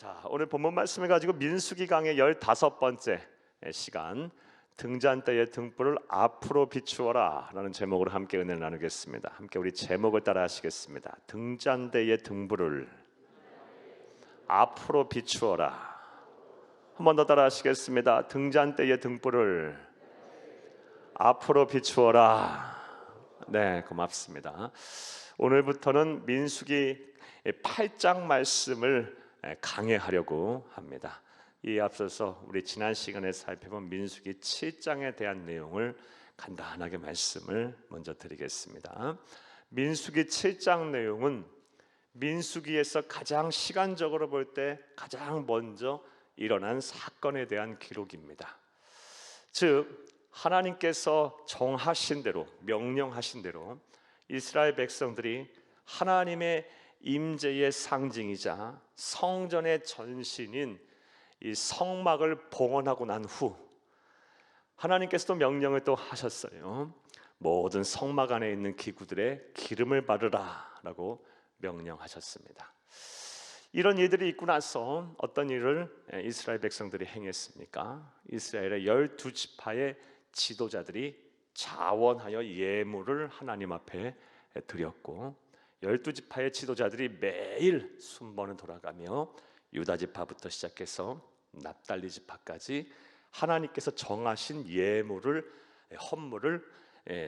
자, 오늘 본문 말씀을 가지고 민수기 강의 15번째 시간, 등잔대의 등불을 앞으로 비추어라 라는 제목으로 함께 은혜를 나누겠습니다. 함께 우리 제목을 따라 하시겠습니다. 등잔대의 등불을 앞으로 비추어라. 한 번 더 따라 하시겠습니다. 등잔대의 등불을 앞으로 비추어라. 네, 고맙습니다. 오늘부터는 민수기 8장 말씀을 강해하려고 합니다. 이에 앞서서 우리 지난 시간에 살펴본 민수기 7장에 대한 내용을 간단하게 말씀을 먼저 드리겠습니다. 민수기 7장 내용은 민수기에서 가장 시간적으로 볼 때 가장 먼저 일어난 사건에 대한 기록입니다. 즉 하나님께서 정하신 대로, 명령하신 대로 이스라엘 백성들이 하나님의 임재의 상징이자 성전의 전신인 이 성막을 봉헌하고 난 후 하나님께서도 명령을 또 하셨어요. 모든 성막 안에 있는 기구들의 기름을 바르라 라고 명령하셨습니다. 이런 일들이 있고 나서 어떤 일을 이스라엘 백성들이 행했습니까? 이스라엘의 12지파의 지도자들이 자원하여 예물을 하나님 앞에 드렸고 12지파의 지도자들이 매일 순번을 돌아가며 유다지파부터 시작해서 납달리 지파까지 하나님께서 정하신 예물을, 헌물을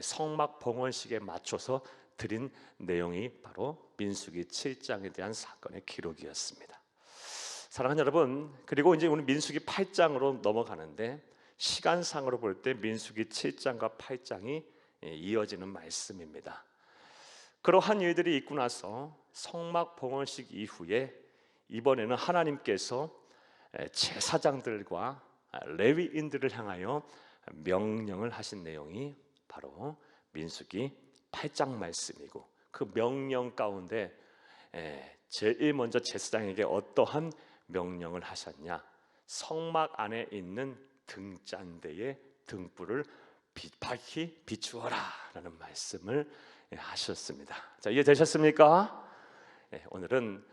성막 봉헌식에 맞춰서 드린 내용이 바로 민수기 7장에 대한 사건의 기록이었습니다. 사랑하는 여러분, 그리고 이제 오늘 민수기 8장으로 넘어가는데 시간상으로 볼 때 민수기 7장과 8장이 이어지는 말씀입니다. 그러한 일들이 있고 나서 성막 봉헌식 이후에 이번에는 하나님께서 제사장들과 레위인들을 향하여 명령을 하신 내용이 바로 민수기 8장 말씀이고, 그 명령 가운데 제일 먼저 제사장에게 어떠한 명령을 하셨냐? 성막 안에 있는 등잔대의 등불을 밝히 비추어라 라는 말씀을 하셨습니다. 자, 이해되셨습니까? 오늘은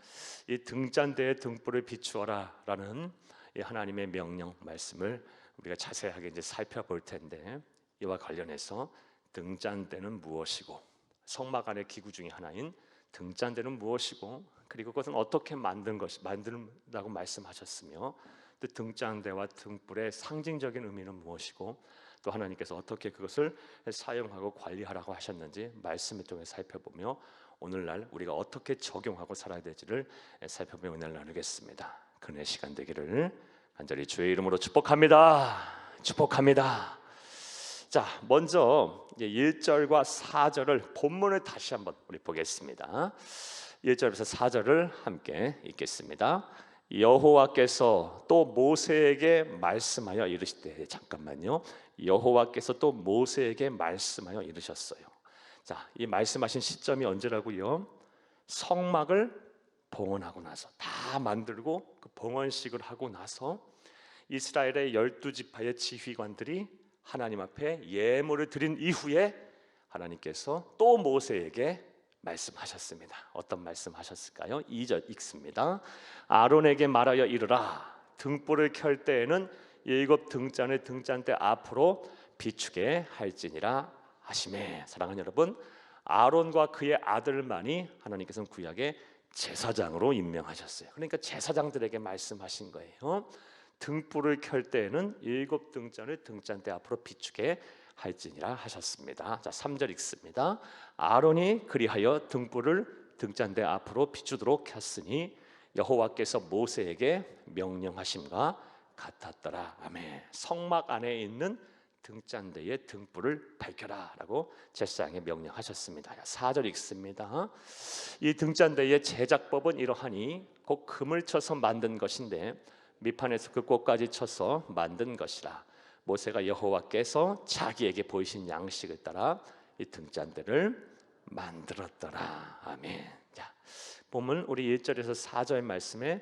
이 등잔대의 등불을 비추어라 라는 이 하나님의 명령 말씀을 우리가 자세하게 이제 살펴볼 텐데, 이와 관련해서 등잔대는 무엇이고, 성막 안의 기구 중에 하나인 등잔대는 무엇이고, 그리고 그것은 어떻게 만든다고 말씀하셨으며, 또 등잔대와 등불의 상징적인 의미는 무엇이고, 또 하나님께서 어떻게 그것을 사용하고 관리하라고 하셨는지 말씀을 통해 살펴보며 오늘날 우리가 어떻게 적용하고 살아야 될지를 살펴보며 은혜를 나누겠습니다. 그의 시간 되기를 간절히 주의 이름으로 축복합니다. 축복합니다. 자, 먼저 1절과 4절을 본문을 다시 한번 우리 보겠습니다. 1절에서 4절을 함께 읽겠습니다. 여호와께서 또 모세에게 말씀하여 이르시되, 잠깐만요. 여호와께서 또 모세에게 말씀하여 이르셨어요. 자, 이 말씀하신 시점이 언제라고요? 성막을 봉헌하고 나서, 다 만들고 그 봉헌식을 하고 나서 이스라엘의 12지파의 지휘관들이 하나님 앞에 예물을 드린 이후에 하나님께서 또 모세에게 말씀하셨습니다. 어떤 말씀하셨을까요? 2절 읽습니다. 아론에게 말하여 이르라. 등불을 켤 때에는 7 등잔을 등잔대 앞으로 비추게 할지니라 하시매. 사랑하는 여러분, 아론과 그의 아들만이 하나님께서는 구약의 제사장으로 임명하셨어요. 그러니까 제사장들에게 말씀하신 거예요. 등불을 켤 때에는 7 등잔을 등잔대 앞으로 비추게 할지니라 하셨습니다. 자, 3절 읽습니다. 아론이 그리하여 등불을 등잔대 앞으로 비추도록 켰으니 여호와께서 모세에게 명령하심과 같았더라. 아멘. 성막 안에 있는 등잔대의 등불을 밝혀라 라고 제사장에 명령하셨습니다. 4절 읽습니다. 이 등잔대의 제작법은 이러하니 곧 금을 쳐서 만든 것인데 밑판에서 그 꽃까지 쳐서 만든 것이라. 모세가 여호와께서 자기에게 보이신 양식을 따라 이 등잔대를 만들었더라. 아멘. 자, 보면 우리 1절에서 4절 말씀에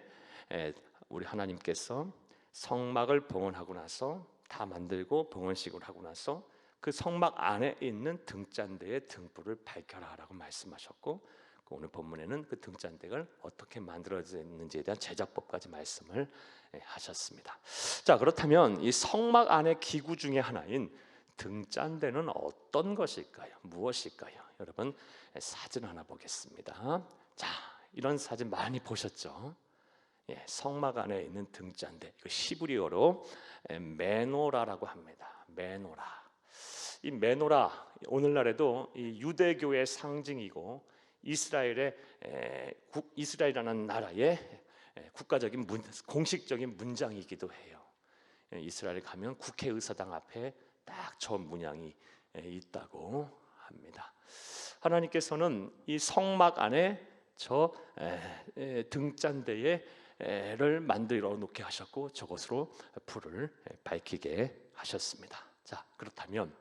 우리 하나님께서 성막을 봉헌하고 나서 다 만들고 봉헌식을 하고 나서 그 성막 안에 있는 등잔대의 등불을 밝혀라 라고 말씀하셨고, 오늘 본문에는 그 등잔대가 어떻게 만들어졌는지에 대한 제작법까지 말씀을 하셨습니다. 자, 그렇다면 이 성막 안의 기구 중에 하나인 등잔대는 어떤 것일까요? 무엇일까요? 여러분 사진 하나 보겠습니다. 자, 이런 사진 많이 보셨죠? 예, 성막 안에 있는 등잔대, 이거 히브리어로 메노라라고 합니다. 메노라. 이 메노라, 오늘날에도 이 유대교의 상징이고 이스라엘이라는 나라의 국가적인 공식적인 문장이기도 해요. 이스라엘 가면 국회의사당 앞에 딱 저 문양이 있다고 합니다. 하나님께서는 이 성막 안에 저 등잔대를 만들어 놓게 하셨고 저것으로 불을 밝히게 하셨습니다. 자, 그렇다면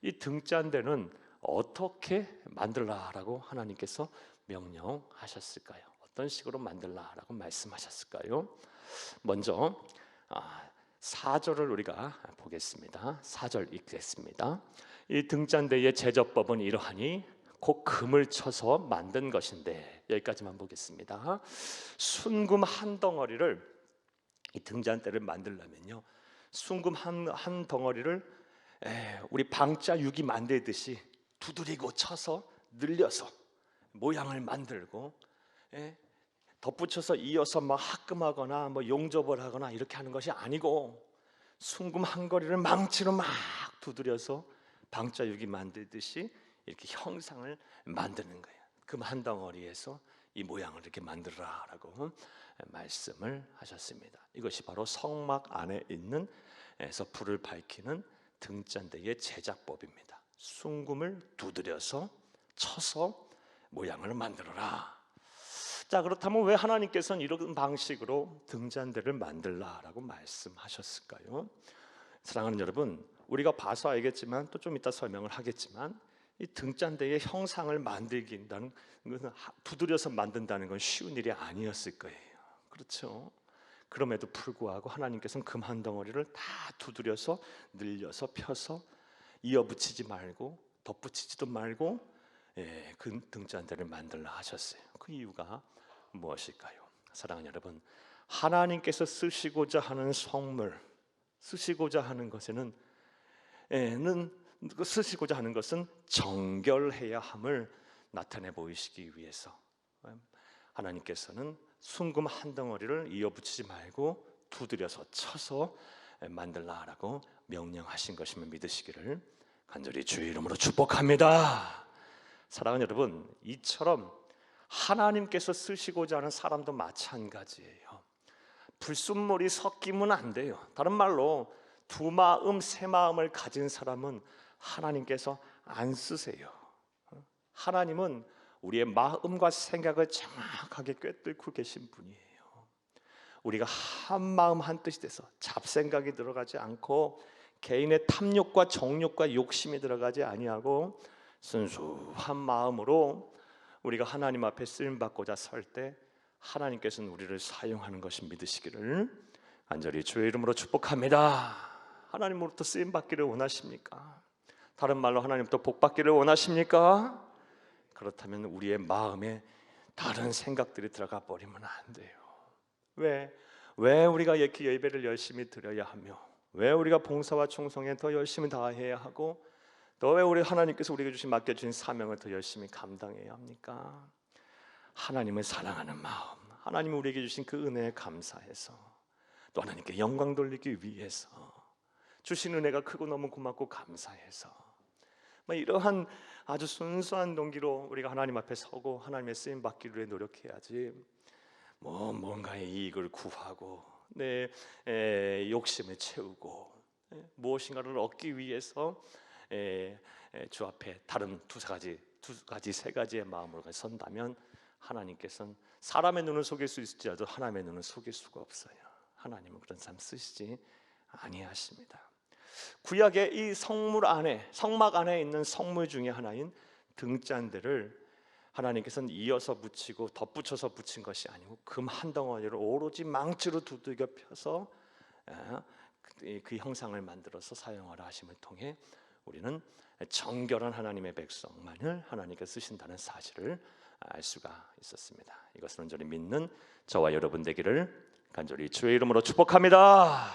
이 등잔대는 어떻게 만들라라고 하나님께서 명령하셨을까요? 어떤 식으로 만들라라고 말씀하셨을까요? 먼저 4절을 우리가 보겠습니다. 4절 읽겠습니다. 이 등잔대의 제접법은 이러하니 곧 금을 쳐서 만든 것인데, 여기까지만 보겠습니다. 순금 한 덩어리를, 이 등잔대를 만들려면요, 순금 한 덩어리를 우리 방자 유기 만들듯이 두드리고 쳐서 늘려서 모양을 만들고 덧붙여서 이어서 막 합금하거나 뭐 용접을 하거나 이렇게 하는 것이 아니고, 순금 한 거리를 망치로 막 두드려서 방자 유기 만들듯이 이렇게 형상을 만드는 거예요. 금 한 덩어리에서 이 모양을 이렇게 만들어라라고 말씀을 하셨습니다. 이것이 바로 성막 안에 있는 에서 불을 밝히는 등잔대의 제작법입니다. 순금을 두드려서 쳐서 모양을 만들어라. 자, 그렇다면 왜 하나님께서는 이런 방식으로 등잔대를 만들라라고 말씀하셨을까요? 사랑하는 여러분, 우리가 봐서 알겠지만 또 좀 이따 설명을 하겠지만, 이 등잔대의 형상을 만들긴다는 것은, 두드려서 만든다는 건 쉬운 일이 아니었을 거예요. 그렇죠? 그럼에도 불구하고 하나님께서는 금 한 덩어리를 다 두드려서 늘려서 펴서 이어붙이지 말고 덧붙이지도 말고 그 등잔대를 만들라 하셨어요. 그 이유가 무엇일까요? 사랑하는 여러분, 하나님께서 쓰시고자 하는 성물, 쓰시고자 하는 것은 정결해야 함을 나타내 보이시기 위해서 하나님께서는 순금 한 덩어리를 이어붙이지 말고 두드려서 쳐서 만들라라고 명령하신 것임을 믿으시기를 간절히 주의 이름으로 축복합니다. 사랑하는 여러분, 이처럼 하나님께서 쓰시고자 하는 사람도 마찬가지예요. 불순물이 섞이면 안 돼요. 다른 말로 두 마음 세 마음을 가진 사람은 하나님께서 안 쓰세요. 하나님은 우리의 마음과 생각을 정확하게 꿰뚫고 계신 분이에요. 우리가 한 마음 한 뜻이 돼서 잡생각이 들어가지 않고 개인의 탐욕과 정욕과 욕심이 들어가지 아니하고 순수한 마음으로 우리가 하나님 앞에 쓰임 받고자 설 때 하나님께서는 우리를 사용하는 것을 믿으시기를 간절히 주의 이름으로 축복합니다. 하나님으로부터 쓰임 받기를 원하십니까? 다른 말로 하나님부터 복 받기를 원하십니까? 그렇다면 우리의 마음에 다른 생각들이 들어가 버리면 안 돼요. 왜 우리가 이렇게 예배를 열심히 드려야 하며, 왜 우리가 봉사와 충성에 더 열심히 다해야 하고, 또 왜 우리 하나님께서 우리에게 맡겨주신 사명을 더 열심히 감당해야 합니까? 하나님을 사랑하는 마음, 하나님이 우리에게 주신 그 은혜에 감사해서, 또 하나님께 영광 돌리기 위해서, 주신 은혜가 크고 너무 고맙고 감사해서, 이러한 아주 순수한 동기로 우리가 하나님 앞에 서고 하나님의 쓰임 받기를 위해 노력해야지, 뭔가의 이익을 구하고 내 욕심을 채우고 무엇인가를 얻기 위해서 주 앞에 다른 두 가지 세 가지의 마음으로 선다면 하나님께서는 사람의 눈을 속일 수 있을지라도 하나님의 눈을 속일 수가 없어요. 하나님은 그런 사람 쓰시지 아니하십니다. 구약의 이 성막 안에 있는 성물 중에 하나인 등잔대를 하나님께서는 이어서 붙이고 덧붙여서 붙인 것이 아니고 금 한 덩어리를 오로지 망치로 두들겨 펴서 그 형상을 만들어서 사용하라 하심을 통해 우리는 정결한 하나님의 백성만을 하나님께서 쓰신다는 사실을 알 수가 있었습니다. 이것을 온전히 믿는 저와 여러분 되기를 간절히 주의 이름으로 축복합니다.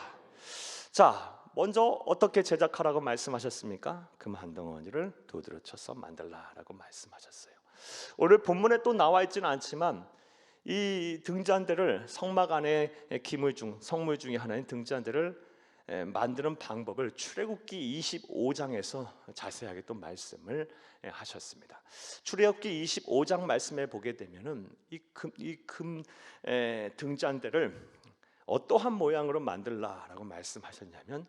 자, 먼저 어떻게 제작하라고 말씀하셨습니까? 금 한 덩어리를 두드려 쳐서 만들라라고 말씀하셨어요. 오늘 본문에 또 나와 있지는 않지만 이 등잔대를 성막 안에 성물 중에 하나인 등잔대를 만드는 방법을 출애굽기 25장에서 자세하게 또 말씀을 하셨습니다. 출애굽기 25장 말씀에 보게 되면은 이 금 등잔대를 어떠한 모양으로 만들라라고 말씀하셨냐면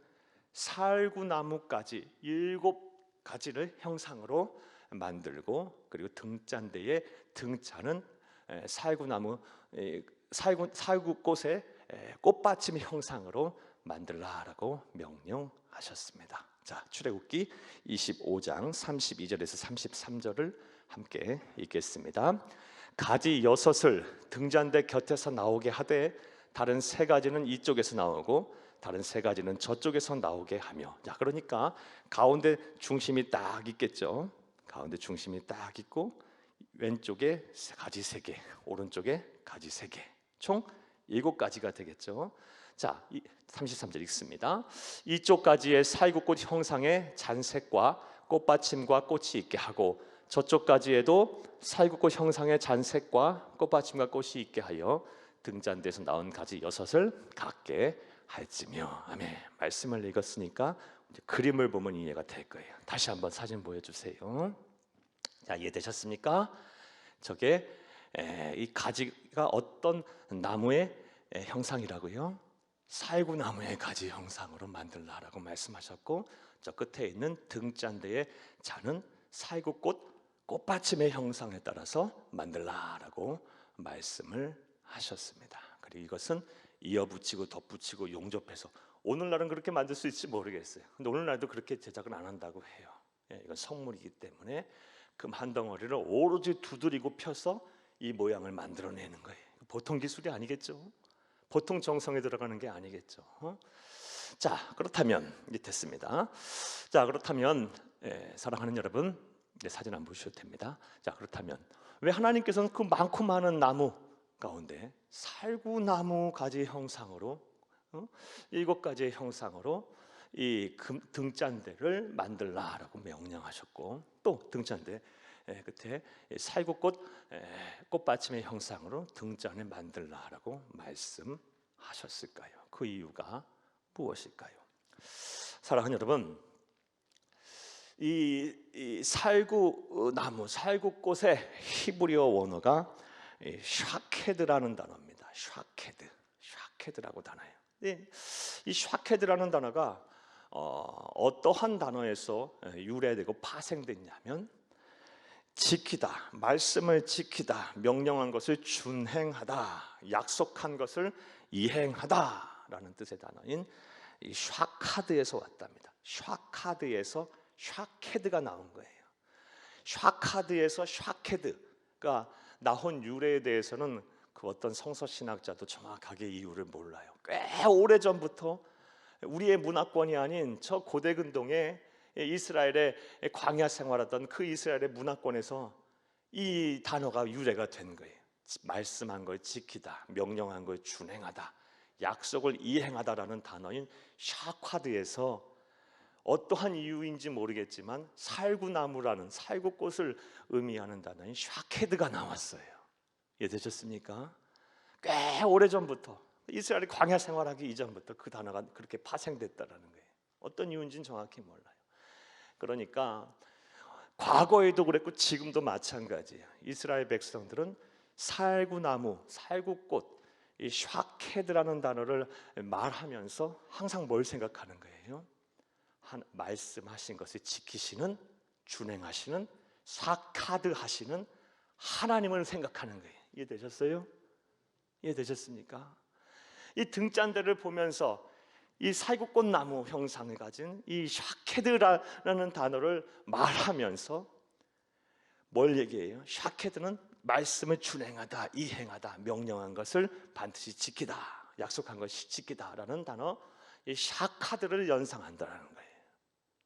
살구나무까지 7가지를 형상으로 만들고, 그리고 등잔대의 등잔은 살구꽃의 꽃받침 형상으로 만들라라고 명령하셨습니다. 자, 출애굽기 25장 32절에서 33절을 함께 읽겠습니다. 가지 6을 등잔대 곁에서 나오게 하되 다른 3가지는 이쪽에서 나오고 다른 3가지는 저쪽에서 나오게 하며. 자, 그러니까 가운데 중심이 딱 있겠죠. 가운데 중심이 딱 있고 왼쪽에 가지 3개, 오른쪽에 가지 3개, 총 7가지가 되겠죠. 자, 33절 읽습니다. 이쪽 가지에 살구꽃 형상의 잔색과 꽃받침과 꽃이 있게 하고 저쪽 가지에도 살구꽃 형상의 잔색과 꽃받침과 꽃이 있게 하여 등잔대에서 나온 가지 6을 갖게 할지며. 아멘. 말씀을 읽었으니까 이제 그림을 보면 이해가 될 거예요. 다시 한번 사진 보여주세요. 자, 이해되셨습니까? 저게 이 가지가 어떤 나무의 형상이라고요? 살구나무의 가지 형상으로 만들라라고 말씀하셨고, 저 끝에 있는 등잔대의 잔은 살구꽃 꽃받침의 형상에 따라서 만들라라고 말씀을 하셨습니다. 그리고 이것은 이어붙이고 덧붙이고 용접해서, 오늘날은 그렇게 만들 수 있을지 모르겠어요. 근데 오늘날도 그렇게 제작은 안 한다고 해요. 이건 성물이기 때문에 금 한 덩어리를 오로지 두드리고 펴서 이 모양을 만들어내는 거예요. 보통 기술이 아니겠죠. 보통 정성에 들어가는 게 아니겠죠. 자, 그렇다면 이제 됐습니다. 자, 그렇다면 사랑하는 여러분, 사진 안 보셔도 됩니다. 자, 그렇다면 왜 하나님께서는 그 많고 많은 나무 가운데 살구나무 가지 형상으로 7가지의 형상으로 이 등잔대를 만들라라고 명령하셨고, 또 등잔대 끝에 살구꽃 꽃받침의 형상으로 등잔을 만들라라고 말씀하셨을까요? 그 이유가 무엇일까요? 사랑하는 여러분, 이 살구나무, 살구꽃의 히브리어 원어가 샤케드라는 단어입니다. 샤케드라고 단어예요. 이 샤케드라는 단어가 어떠한 단어에서 유래되고 파생됐냐면 지키다, 말씀을 지키다, 명령한 것을 준행하다, 약속한 것을 이행하다라는 뜻의 단어인 이 샤카드에서 왔답니다. 샤카드에서 샤케드가 나온 거예요. 샤카드에서 샤케드가 나온 유래에 대해서는 그 어떤 성서 신학자도 정확하게 이유를 몰라요. 꽤 오래 전부터 우리의 문화권이 아닌 저 고대 근동에 이스라엘의 광야 생활하던 그 이스라엘의 문화권에서 이 단어가 유래가 된 거예요. 말씀한 걸 지키다, 명령한 걸 준행하다, 약속을 이행하다라는 단어인 샤카드에서 어떠한 이유인지 모르겠지만 살구나무라는 살구꽃을 의미하는 단어인 샤케드가 나왔어요. 이해되셨습니까? 꽤 오래전부터, 이스라엘이 광야 생활하기 이전부터 그 단어가 그렇게 파생됐다라는 거예요. 어떤 이유인지는 정확히 몰라요. 그러니까 과거에도 그랬고 지금도 마찬가지예요. 이스라엘 백성들은 살구나무, 살구꽃, 이 샤케드라는 단어를 말하면서 항상 뭘 생각하는 거예요? 말씀하신 것을 지키시는, 준행하시는, 사카드 하시는 하나님을 생각하는 거예요. 이해되셨어요? 이해되셨습니까? 이 등잔대를 보면서 이 살구꽃 나무 형상을 가진 이 샤케드라는 단어를 말하면서 뭘 얘기해요? 샤케드는 말씀을 준행하다, 이행하다, 명령한 것을 반드시 지키다, 약속한 것을 지키다라는 단어, 이 샤카드를 연상한다는 거예요.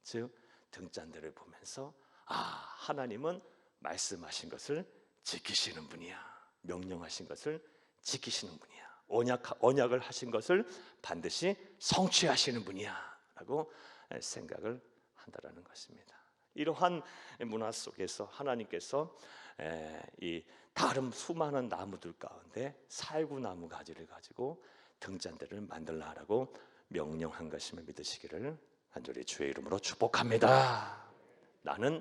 즉 등잔대를 보면서 하나님은 말씀하신 것을 지키시는 분이야. 명령하신 것을 지키시는 분이야. 언약을 하신 것을 반드시 성취하시는 분이야 라고 생각을 한다라는 것입니다. 이러한 문화 속에서 하나님께서 이 다른 수많은 나무들 가운데 살구나무 가지를 가지고 등잔대를 만들라라고 명령한 것임을 믿으시기를 간절히 주의 이름으로 축복합니다. 나는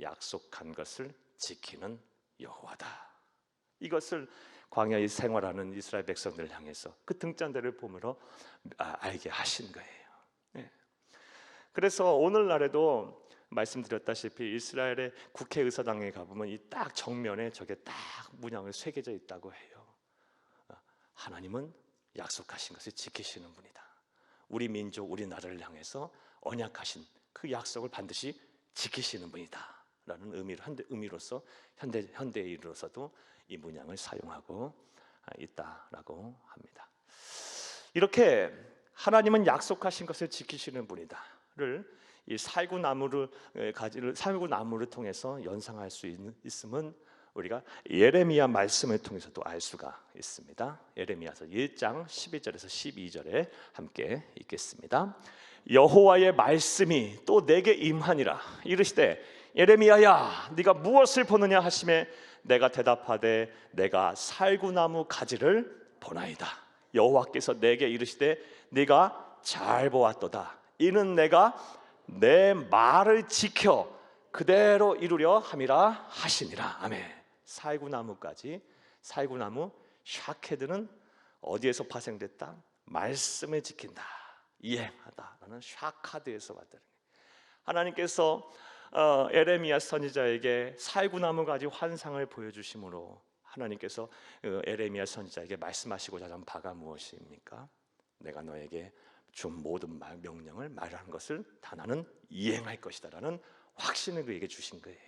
약속한 것을 지키는 여호와다. 이것을 광야에 생활하는 이스라엘 백성들을 향해서 그 등잔대를 보므로 알게 하신 거예요. 그래서 오늘날에도 말씀드렸다시피 이스라엘의 국회의사당에 가보면 이 딱 정면에 저게 딱 문양을 새겨져 있다고 해요. 하나님은 약속하신 것을 지키시는 분이다. 우리 민족, 우리 나라를 향해서 언약하신 그 약속을 반드시 지키시는 분이다 라는 의미로서 현대에 이르러서도 이 문양을 사용하고 있다라고 합니다. 이렇게 하나님은 약속하신 것을 지키시는 분이다를 이 살구나무를 통해서 연상할 수 있음은 우리가 예레미야 말씀을 통해서도 알 수가 있습니다. 예레미야서 1장 12절에서 12절에 함께 읽겠습니다. 여호와의 말씀이 또 내게 임하니라. 이르시되 예레미야야 네가 무엇을 보느냐 하시매 내가 대답하되 내가 살구나무 가지를 보나이다. 여호와께서 내게 이르시되 네가 잘 보았도다. 이는 내가 내 말을 지켜 그대로 이루려 함이라 하시니라. 아멘. 살구나무 샤케드는 어디에서 파생됐다? 말씀을 지킨다, 이행하다라는 샤카드에서 왔다는 거예요. 하나님께서 에레미야 선지자에게 살구나무 가지 환상을 보여주심으로 하나님께서 에레미야 선지자에게 말씀하시고자 한 바가 무엇입니까? 내가 너에게 준 모든 명령을 말하는 것을 다 나는 이행할 것이다라는 확신을 그에게 주신 거예요.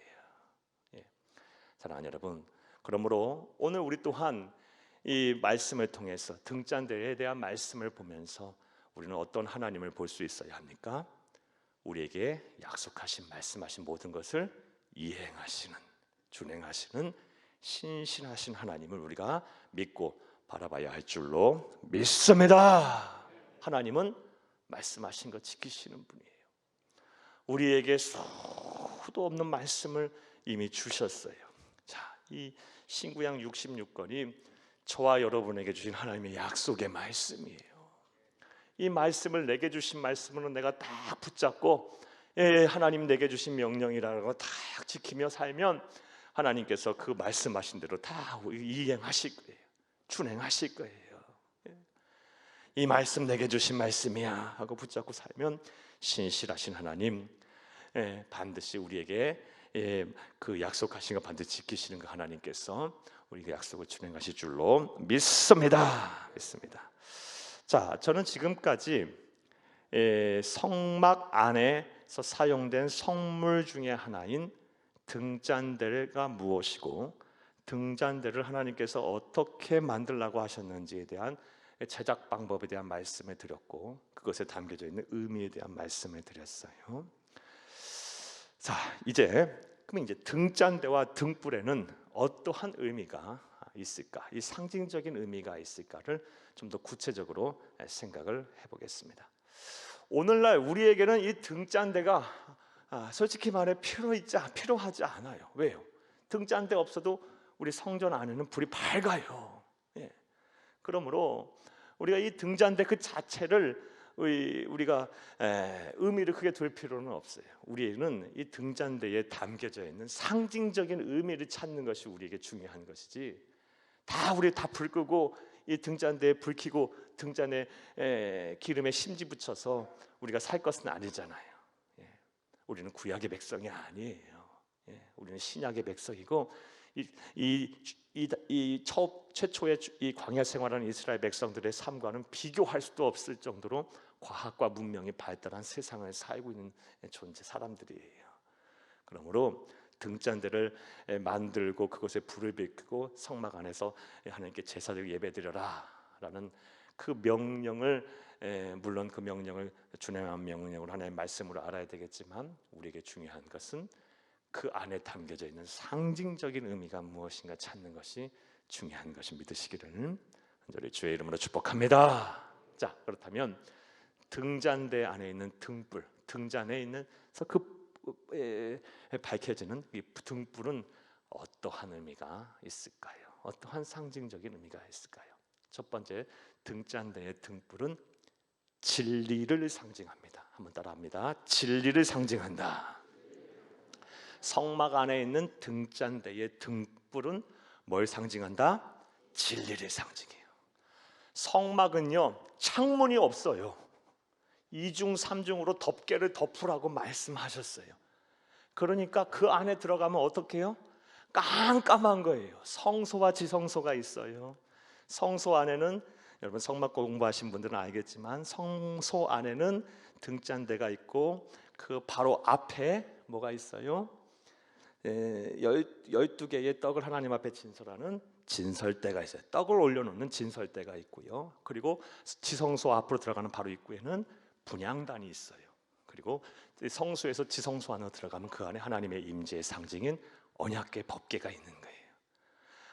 사랑하는 여러분, 그러므로 오늘 우리 또한 이 말씀을 통해서 등잔대에 대한 말씀을 보면서 우리는 어떤 하나님을 볼 수 있어야 합니까? 우리에게 약속하신 말씀하신 모든 것을 이행하시는, 준행하시는 신실하신 하나님을 우리가 믿고 바라봐야 할 줄로 믿습니다. 하나님은 말씀하신 것 지키시는 분이에요. 우리에게 수도 없는 말씀을 이미 주셨어요. 자, 이 신구약 66권이 저와 여러분에게 주신 하나님의 약속의 말씀이에요. 이 말씀을 내게 주신 말씀으로 내가 딱 붙잡고 하나님 내게 주신 명령이라는 거 딱 지키며 살면 하나님께서 그 말씀하신 대로 다 이행하실 거예요. 준행하실 거예요. 이 말씀 내게 주신 말씀이야 하고 붙잡고 살면 신실하신 하나님, 반드시 우리에게 그 약속하신 거 반드시 지키시는 그 하나님께서 우리 그 약속을 준행하실 줄로 믿습니다. 자, 저는 지금까지 성막 안에서 사용된 성물 중에 하나인 등잔대가 무엇이고 등잔대를 하나님께서 어떻게 만들라고 하셨는지에 대한 제작 방법에 대한 말씀을 드렸고 그것에 담겨져 있는 의미에 대한 말씀을 드렸어요. 자, 그럼 이제 등잔대와 등불에는 어떠한 의미가 있을까? 이 상징적인 의미가 있을까를 좀 더 구체적으로 생각을 해보겠습니다. 오늘날 우리에게는 이 등잔대가 솔직히 말해 필요하지 않아요. 왜요? 등잔대 없어도 우리 성전 안에는 불이 밝아요. 그러므로 우리가 이 등잔대 그 자체를 우리가 의미를 크게 둘 필요는 없어요. 우리는 이 등잔대에 담겨져 있는 상징적인 의미를 찾는 것이 우리에게 중요한 것이지, 우리 다 불 끄고 이 등잔대에 불 켜고 등잔에 기름에 심지 붙여서 우리가 살 것은 아니잖아요. 우리는 구약의 백성이 아니에요. 우리는 신약의 백성이고 최초의 이 광야 생활하는 이스라엘 백성들의 삶과는 비교할 수도 없을 정도로 과학과 문명이 발달한 세상을 살고 있는 사람들이에요. 그러므로 등잔대를 만들고 그것에 불을 비추고 성막 안에서 하나님께 제사를 예배드려라 라는 그 명령을, 물론 그 명령을 준행한 명령으로 하나님의 말씀으로 알아야 되겠지만 우리에게 중요한 것은 그 안에 담겨져 있는 상징적인 의미가 무엇인가 찾는 것이 중요한 것을 믿으시기를 간절히 주의 이름으로 축복합니다. 자, 그렇다면 등잔대 안에 있는 등불, 등잔에 있는 밝혀지는 이 등불은 어떠한 의미가 있을까요? 어떠한 상징적인 의미가 있을까요? 첫 번째, 등잔대의 등불은 진리를 상징합니다. 한번 따라합니다. 진리를 상징한다. 성막 안에 있는 등잔대의 등불은 뭘 상징한다? 진리를 상징해요. 성막은요, 창문이 없어요. 2중 3중으로 덮개를 덮으라고 말씀하셨어요. 그러니까 그 안에 들어가면 어떻게 해요? 깜깜한 거예요. 성소와 지성소가 있어요. 성소 안에는, 여러분 성막 공부하신 분들은 알겠지만, 성소 안에는 등잔대가 있고 그 바로 앞에 뭐가 있어요? 12개의 떡을 하나님 앞에 진설하는 진설대가 있어요. 떡을 올려놓는 진설대가 있고요. 그리고 지성소 앞으로 들어가는 바로 입구에는 분향단이 있어요. 그리고 성소에서 지성소 안으로 들어가면 그 안에 하나님의 임재의 상징인 언약궤 법궤가 있는 거예요.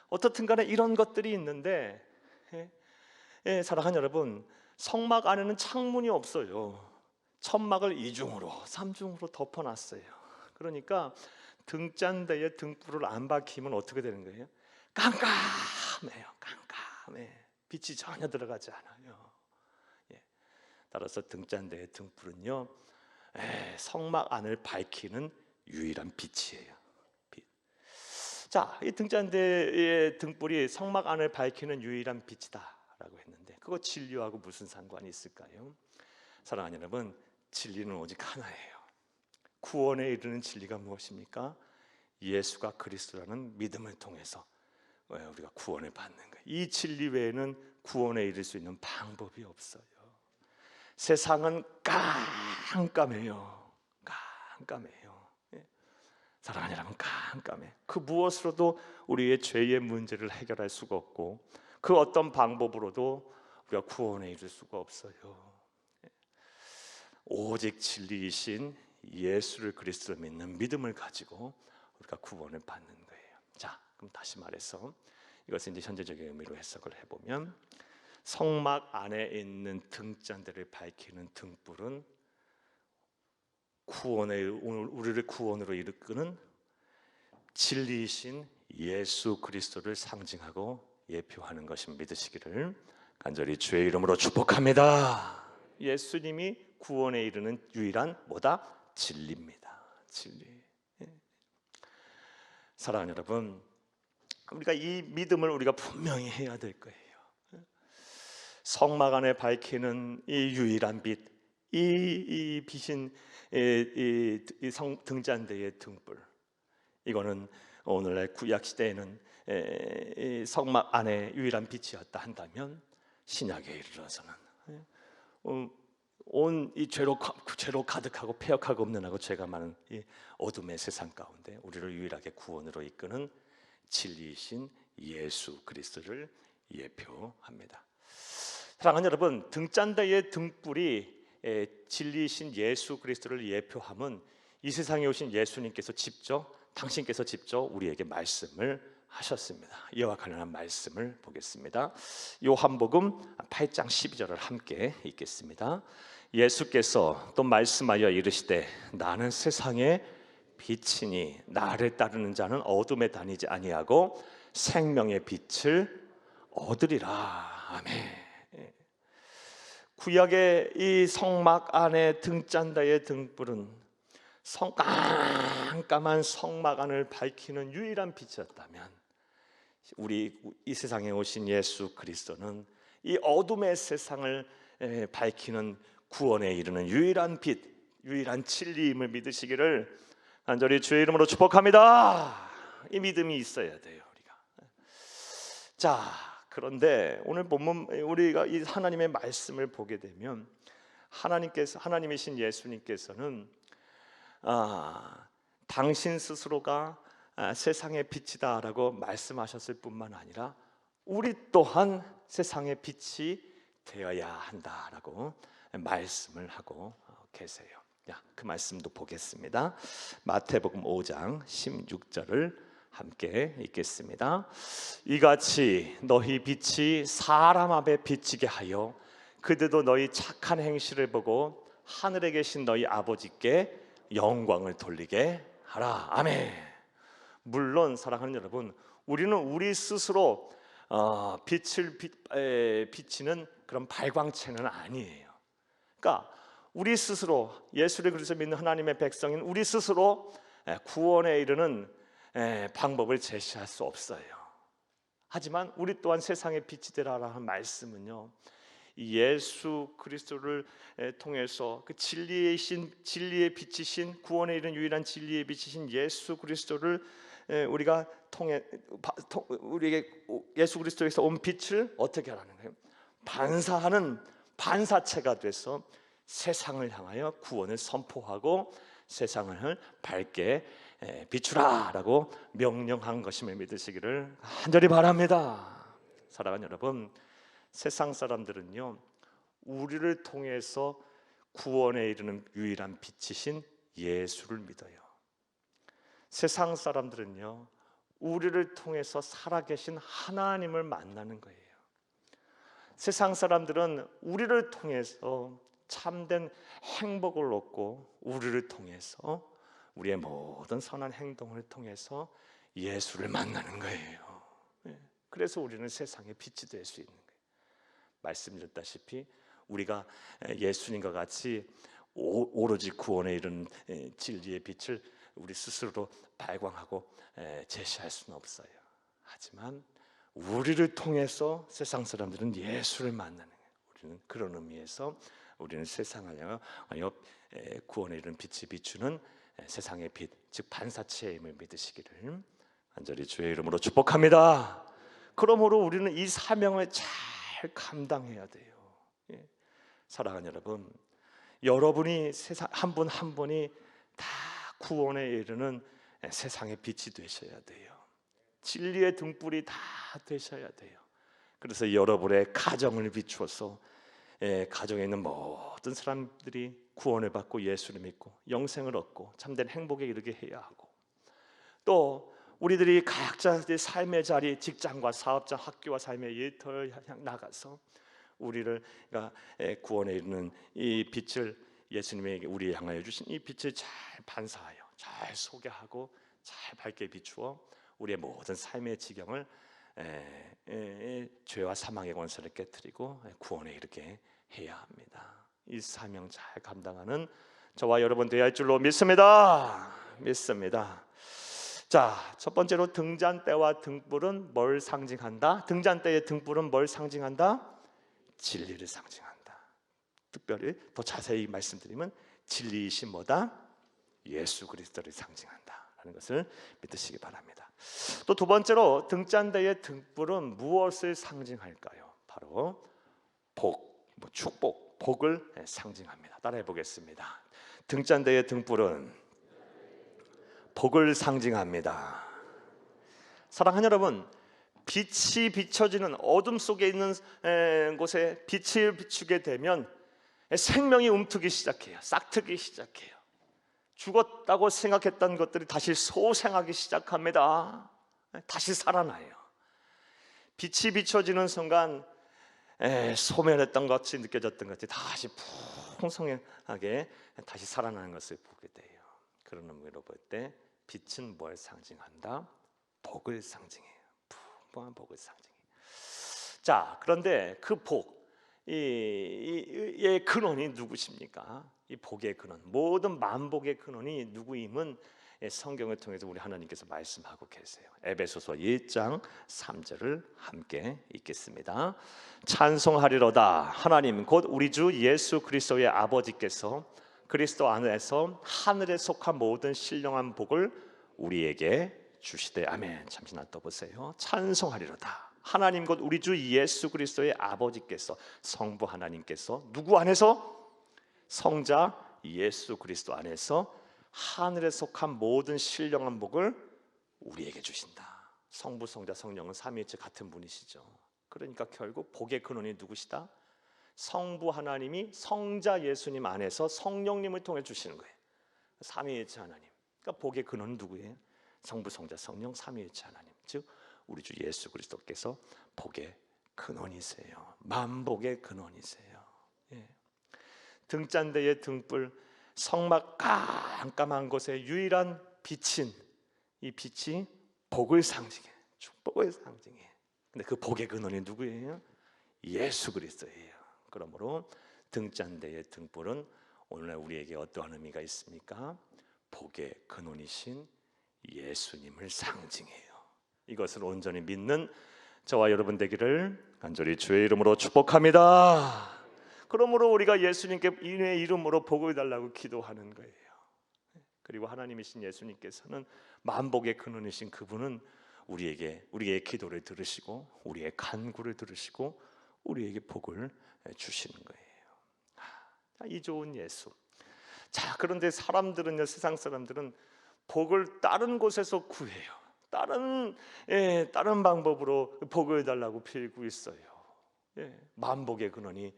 어떻든 간에 이런 것들이 있는데, 사랑하는 여러분, 성막 안에는 창문이 없어요. 천막을 2중으로 3중으로 덮어놨어요. 그러니까 등잔대에 등불을 안 밝히면 어떻게 되는 거예요? 깜깜해요. 깜깜해. 빛이 전혀 들어가지 않아요. 따라서 등잔대의 등불은요, 성막 안을 밝히는 유일한 빛이에요. 빛. 자, 이 등잔대의 등불이 성막 안을 밝히는 유일한 빛이다라고 했는데, 그거 진리하고 무슨 상관이 있을까요? 사랑하는 여러분, 진리는 오직 하나예요. 구원에 이르는 진리가 무엇입니까? 예수가 그리스도라는 믿음을 통해서 우리가 구원을 받는 거예요. 이 진리 외에는 구원에 이를 수 있는 방법이 없어요. 세상은 깜깜해요. 깜깜해요. 사랑하는 여러분, 깜깜해. 그 무엇으로도 우리의 죄의 문제를 해결할 수가 없고, 그 어떤 방법으로도 우리가 구원에 이를 수가 없어요. 오직 진리이신 예수를 그리스도로 믿는 믿음을 가지고 우리가 구원을 받는 거예요. 자, 그럼 다시 말해서 이것을 이제 현재적인 의미로 해석을 해보면, 성막 안에 있는 등잔대를 밝히는 등불은 우리를 구원으로 이끄는 진리이신 예수 그리스도를 상징하고 예표하는 것을 믿으시기를 간절히 주의 이름으로 축복합니다. 예수님이 구원에 이르는 유일한 뭐다? 진리입니다. 진리. 사랑하는 여러분, 우리가 이 믿음을 우리가 분명히 해야 될 거예요. 성막 안에 밝히는 이 유일한 빛, 이 빛인 등잔대의 등불, 이거는 오늘날 구약 시대에는 성막 안에 유일한 빛이었다 한다면, 신약에 이르러서는 온 이 죄로 가득하고 폐역하고 없는하고 죄가 많은 이 어둠의 세상 가운데 우리를 유일하게 구원으로 이끄는 진리이신 예수 그리스도를 예표합니다. 사랑하는 여러분, 등잔대의 등불이 진리이신 예수 그리스도를 예표함은 이 세상에 오신 예수님께서 당신께서 직접 우리에게 말씀을 하셨습니다. 이와 관련한 말씀을 보겠습니다. 요한복음 8장 12절을 함께 읽겠습니다. 예수께서 또 말씀하여 이르시되, 나는 세상의 빛이니 나를 따르는 자는 어둠에 다니지 아니하고 생명의 빛을 얻으리라. 아멘. 구약의 이 성막 안에 등잔대의 등불은 깜깜한 성막 안을 밝히는 유일한 빛이었다면, 우리 이 세상에 오신 예수 그리스도는 이 어둠의 세상을 밝히는 구원에 이르는 유일한 빛, 유일한 진리임을 믿으시기를 간절히 주의 이름으로 축복합니다. 이 믿음이 있어야 돼요, 우리가. 자, 그런데 오늘 본문 우리가 이 하나님의 말씀을 보게 되면, 하나님이신 예수님께서는 당신 스스로가 세상의 빛이다라고 말씀하셨을 뿐만 아니라 우리 또한 세상의 빛이 되어야 한다라고 말씀을 하고 계세요. 그 말씀도 보겠습니다. 마태복음 5장 16절을 함께 읽겠습니다. 이같이 너희 빛이 사람 앞에 비치게 하여 그들도 너희 착한 행실을 보고 하늘에 계신 너희 아버지께 영광을 돌리게 하라. 아멘. 물론 사랑하는 여러분, 우리는 우리 스스로 빛을 비치는 그런 발광체는 아니에요. 그러니까 우리 스스로 예수를 그리스도 믿는 하나님의 백성인 우리 스스로 구원에 이르는 방법을 제시할 수 없어요. 하지만 우리 또한 세상의 빛이 되라라는 말씀은요, 예수 그리스도를 통해서 그 진리의 빛이신 구원에 이른 유일한 진리의 빛이신 예수 그리스도를 우리가 우리에게 예수 그리스도에서 온 빛을 어떻게 하라는 거예요? 반사하는 반사체가 돼서 세상을 향하여 구원을 선포하고 세상을 밝게 비추라라고 명령한 것임을 믿으시기를 간절히 바랍니다. 사랑하는 여러분, 세상 사람들은요, 우리를 통해서 구원에 이르는 유일한 빛이신 예수를 믿어요. 세상 사람들은요, 우리를 통해서 살아계신 하나님을 만나는 거예요. 세상 사람들은 우리를 통해서 참된 행복을 얻고 우리를 통해서 우리의 모든 선한 행동을 통해서 예수를 만나는 거예요. 그래서 우리는 세상의 빛이 될 수 있는 거예요. 말씀드렸다시피 우리가 예수님과 같이 오로지 구원에 이른 진리의 빛을 우리 스스로 발광하고 제시할 수는 없어요. 하지만 우리를 통해서 세상 사람들은 예수를 만나는 거예요. 우리는 그런 의미에서 우리는 세상을 향하여 구원에 이른 빛이 비추는 세상의 빛, 즉 반사체의 힘을 믿으시기를 간절히 주의 이름으로 축복합니다. 그러므로 우리는 이 사명을 잘 감당해야 돼요. 사랑하는 여러분, 여러분이 세상 한 분 한 분이 다 구원에 이르는 세상의 빛이 되셔야 돼요. 진리의 등불이 다 되셔야 돼요. 그래서 여러분의 가정을 비추어서 가정에 있는 모든 사람들이 구원을 받고 예수를 믿고 영생을 얻고 참된 행복에 이르게 해야 하고, 또 우리들이 각자의 삶의 자리, 직장과 사업장, 학교와 삶의 일터를 향 나가서 우리를 구원에 이르는 이 빛을, 예수님에게 우리에 향하여 주신 이 빛을 잘 반사하여 잘 소개하고 잘 밝게 비추어 우리의 모든 삶의 지경을 죄와 사망의 권세를 깨뜨리고 구원에 이르게 해야 합니다. 이 사명 잘 감당하는 저와 여러분 되어야 할 줄로 믿습니다. 자, 첫 번째로 등잔대와 등불은 뭘 상징한다? 등잔대의 등불은 뭘 상징한다? 진리를 상징한다. 특별히 더 자세히 말씀드리면 진리이신 뭐다? 예수 그리스도를 상징한다라는 것을 믿으시기 바랍니다. 또 두 번째로 등잔대의 등불은 무엇을 상징할까요? 바로 축복, 복을 상징합니다. 따라해 보겠습니다. 등잔대의 등불은 복을 상징합니다. 사랑하는 여러분, 빛이 비춰지는 어둠 속에 있는 곳에 빛을 비추게 되면 생명이 움트기 시작해요. 싹트기 시작해요. 죽었다고 생각했던 것들이 다시 소생하기 시작합니다. 다시 살아나요. 빛이 비춰지는 순간 소멸했던 것이 느껴졌던 것이 다시 풍성하게 다시 살아나는 것을 보게 돼요. 그런 의미로 볼 때 빛은 뭘 상징한다? 복을 상징해요. 풍부한 복을 상징해요. 자, 그런데 그 복의 근원이 누구십니까? 이 복의 근원, 모든 만복의 근원이 누구임은 성경을 통해서 우리 하나님께서 말씀하고 계세요. 에베소서 1장 3절을 함께 읽겠습니다. 찬송하리로다. 하나님 곧 우리 주 예수 그리스도의 아버지께서 그리스도 안에서 하늘에 속한 모든 신령한 복을 우리에게 주시되. 아멘. 잠시 놔둬보세요. 찬송하리로다. 하나님 곧 우리 주 예수 그리스도의 아버지께서, 성부 하나님께서 누구 안에서? 성자 예수 그리스도 안에서 하늘에 속한 모든 신령한 복을 우리에게 주신다. 성부, 성자, 성령은 삼위일체 같은 분이시죠. 그러니까 결국 복의 근원이 누구시다? 성부 하나님이 성자 예수님 안에서 성령님을 통해 주시는 거예요. 삼위일체 하나님. 그러니까 복의 근원은 누구예요? 성부, 성자, 성령, 삼위일체 하나님. 즉 우리 주 예수 그리스도께서 복의 근원이세요. 만복의 근원이세요. 예. 등잔대의 등불, 성막 깜깜한 곳에 유일한 빛인 이 빛이 복을 상징해, 축복을 상징해. 근데 그 복의 근원이 누구예요? 예수 그리스도예요. 그러므로 등잔대의 등불은 오늘날 우리에게 어떠한 의미가 있습니까? 복의 근원이신 예수님을 상징해요. 이것을 온전히 믿는 저와 여러분 되기를 간절히 주의 이름으로 축복합니다. 그러므로 우리가 예수님께 인의 이름으로 복을 달라고 기도하는 거예요. 그리고 하나님이신 예수님께서는 만복의 근원이신 그분은 우리의 기도를 들으시고 우리의 간구를 들으시고 우리에게 복을 주시는 거예요. 이 좋은 예수. 자, 그런데 사람들은요, 세상 사람들은 복을 다른 곳에서 구해요. 다른 방법으로 복을 달라고 빌고 있어요. 만복의 근원이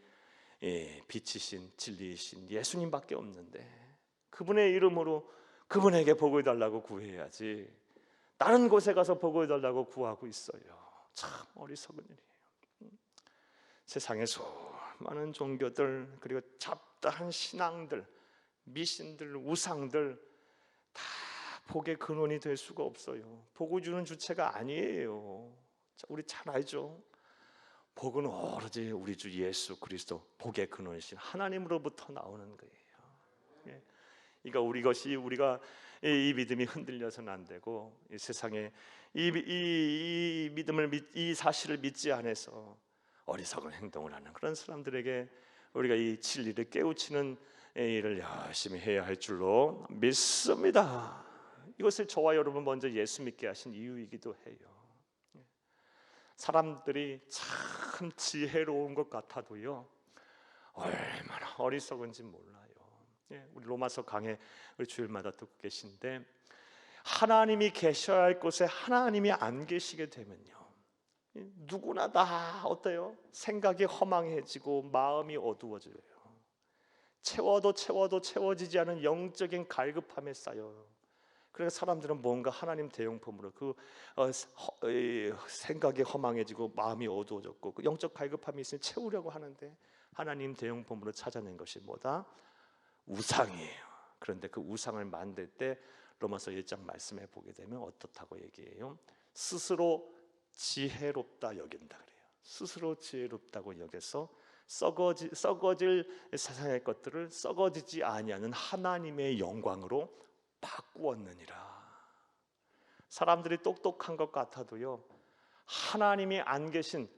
빛이신 진리이신 예수님밖에 없는데 그분의 이름으로 그분에게 복을 달라고 구해야지 다른 곳에 가서 복을 달라고 구하고 있어요. 참 어리석은 일이에요. 세상에 수많은 종교들 그리고 잡다한 신앙들, 미신들, 우상들 다 복의 근원이 될 수가 없어요. 복을 주는 주체가 아니에요. 자, 우리 잘 알죠? 복은 오로지 우리 주 예수 그리스도 복의 근원이신 하나님으로부터 나오는 거예요. 그러니까 우리가 이 믿음이 흔들려서는 안 되고 이 세상에 이 믿음을 이 사실을 믿지 않아서 어리석은 행동을 하는 그런 사람들에게 우리가 이 진리를 깨우치는 일을 열심히 해야 할 줄로 믿습니다. 이것을 저와 여러분 먼저 예수 믿게 하신 이유이기도 해요. 사람들이 참 지혜로운 것 같아도요 얼마나 어리석은지 몰라요. 우리 로마서 강해 우리 주일마다 듣고 계신데 하나님이 계셔야 할 곳에 하나님이 안 계시게 되면요 누구나 다 어때요? 생각이 허망해지고 마음이 어두워져요. 채워도 채워지지 않은 영적인 갈급함에 쌓여요. 그래서 사람들은 뭔가 하나님 대용품으로 생각이 허망해지고 마음이 어두워졌고 그 영적 갈급함이 있으니 채우려고 하는데 하나님 대용품으로 찾아낸 것이 뭐다? 우상이에요. 그런데 그 우상을 만들 때 로마서 1장 말씀해 보게 되면 어떻다고 얘기해요? 스스로 지혜롭다 여긴다 그래요. 스스로 지혜롭다고 여겨서 썩어질 세상의 것들을 썩어지지 아니하는 하나님의 영광으로 바꾸었느니라. 사람들이 똑똑한 것 같아도요 하나님이 안 계신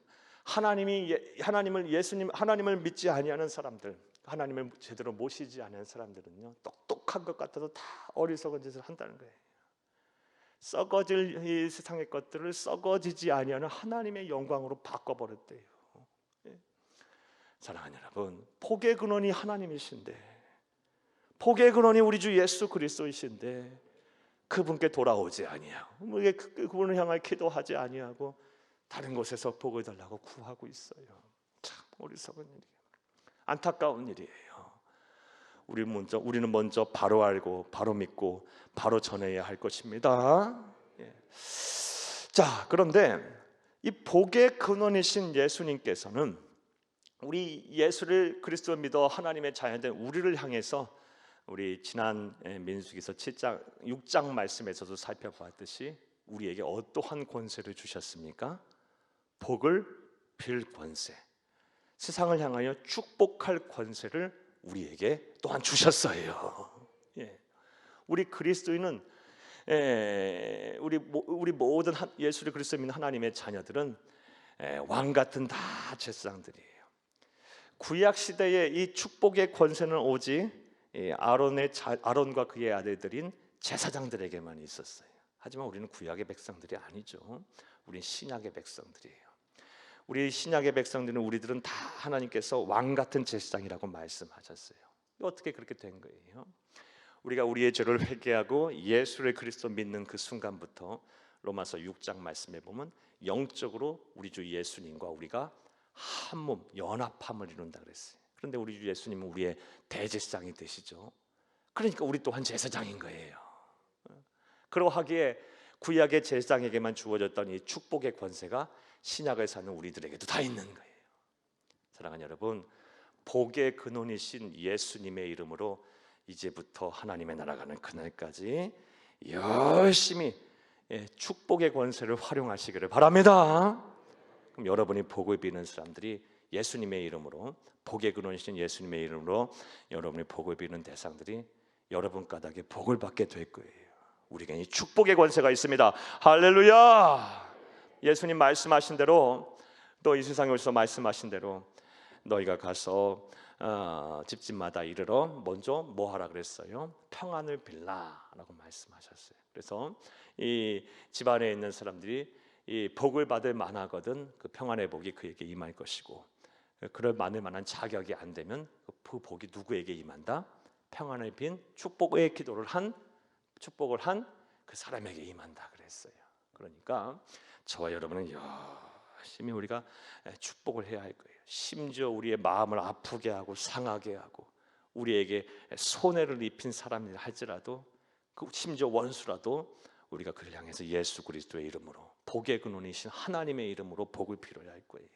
하나님을 믿지 아니하는 사람들, 하나님을 제대로 모시지 않은 사람들은요 똑똑한 것 같아도 다 어리석은 짓을 한다는 거예요. 썩어질 이 세상의 것들을 썩어지지 아니하는 하나님의 영광으로 바꿔버렸대요. 사랑하는 여러분, 복의 근원이 하나님이신데, 복의 근원이 우리 주 예수 그리스도이신데 그분께 돌아오지 아니하고 그분을 향하여 기도하지 아니하고 다른 곳에서 복을 달라고 구하고 있어요. 참 어리석은 일이에요. 안타까운 일이에요. 우리는 먼저 바로 알고 바로 믿고 바로 전해야 할 것입니다. 자, 그런데 이 복의 근원이신 예수님께서는 우리 예수를 그리스도 믿어 하나님의 자녀된 우리를 향해서 우리 지난 민수기서 7장 6장 말씀에서도 살펴봤듯이 우리에게 어떠한 권세를 주셨습니까? 복을 빌 권세, 세상을 향하여 축복할 권세를 우리에게 또한 주셨어요. 우리 그리스도인은 우리 모든 예수를 그리스도 믿는 하나님의 자녀들은 왕 같은 다 제사장들이에요. 구약 시대에 이 축복의 권세는 오직 아론과 그의 아들들인 제사장들에게만 있었어요. 하지만 우리는 구약의 백성들이 아니죠. 우리는 신약의 백성들이에요. 우리 신약의 백성들은 우리들은 다 하나님께서 왕 같은 제사장이라고 말씀하셨어요. 어떻게 그렇게 된 거예요? 우리가 우리의 죄를 회개하고 예수를 그리스도 믿는 그 순간부터 로마서 6장 말씀에 보면 영적으로 우리 주 예수님과 우리가 한 몸 연합함을 이룬다 그랬어요. 그런데 우리 주 예수님은 우리의 대제사장이 되시죠. 그러니까 우리 또한 제사장인 거예요. 그러하기에 구약의 제사장에게만 주어졌던 이 축복의 권세가 신약을 사는 우리들에게도 다 있는 거예요. 사랑하는 여러분, 복의 근원이신 예수님의 이름으로 이제부터 하나님의 나라 가는 그날까지 열심히 축복의 권세를 활용하시기를 바랍니다. 그럼 여러분이 복을 비는 사람들이 예수님의 이름으로, 복의 근원이신 예수님의 이름으로 여러분이 복을 비는 대상들이 여러분 까닭에 복을 받게 될 거예요. 우리에게 이 축복의 권세가 있습니다. 할렐루야. 예수님 말씀하신 대로, 또 이 세상에 오셔서 말씀하신 대로 너희가 가서 집집마다 이르러 먼저 뭐 하라 그랬어요? 평안을 빌라라고 말씀하셨어요. 그래서 이 집안에 있는 사람들이 이 복을 받을 만하거든 그 평안의 복이 그에게 임할 것이고, 그럴 만한 자격이 안 되면 그 복이 누구에게 임한다? 평안을 빈 축복의 기도를 한 그 사람에게 임한다 그랬어요. 그러니까 저와 여러분은 열심히 우리가 축복을 해야 할 거예요. 심지어 우리의 마음을 아프게 하고 상하게 하고 우리에게 손해를 입힌 사람이라 할지라도, 심지어 원수라도 우리가 그를 향해서 예수 그리스도의 이름으로, 복의 근원이신 하나님의 이름으로 복을 빌어야 할 거예요.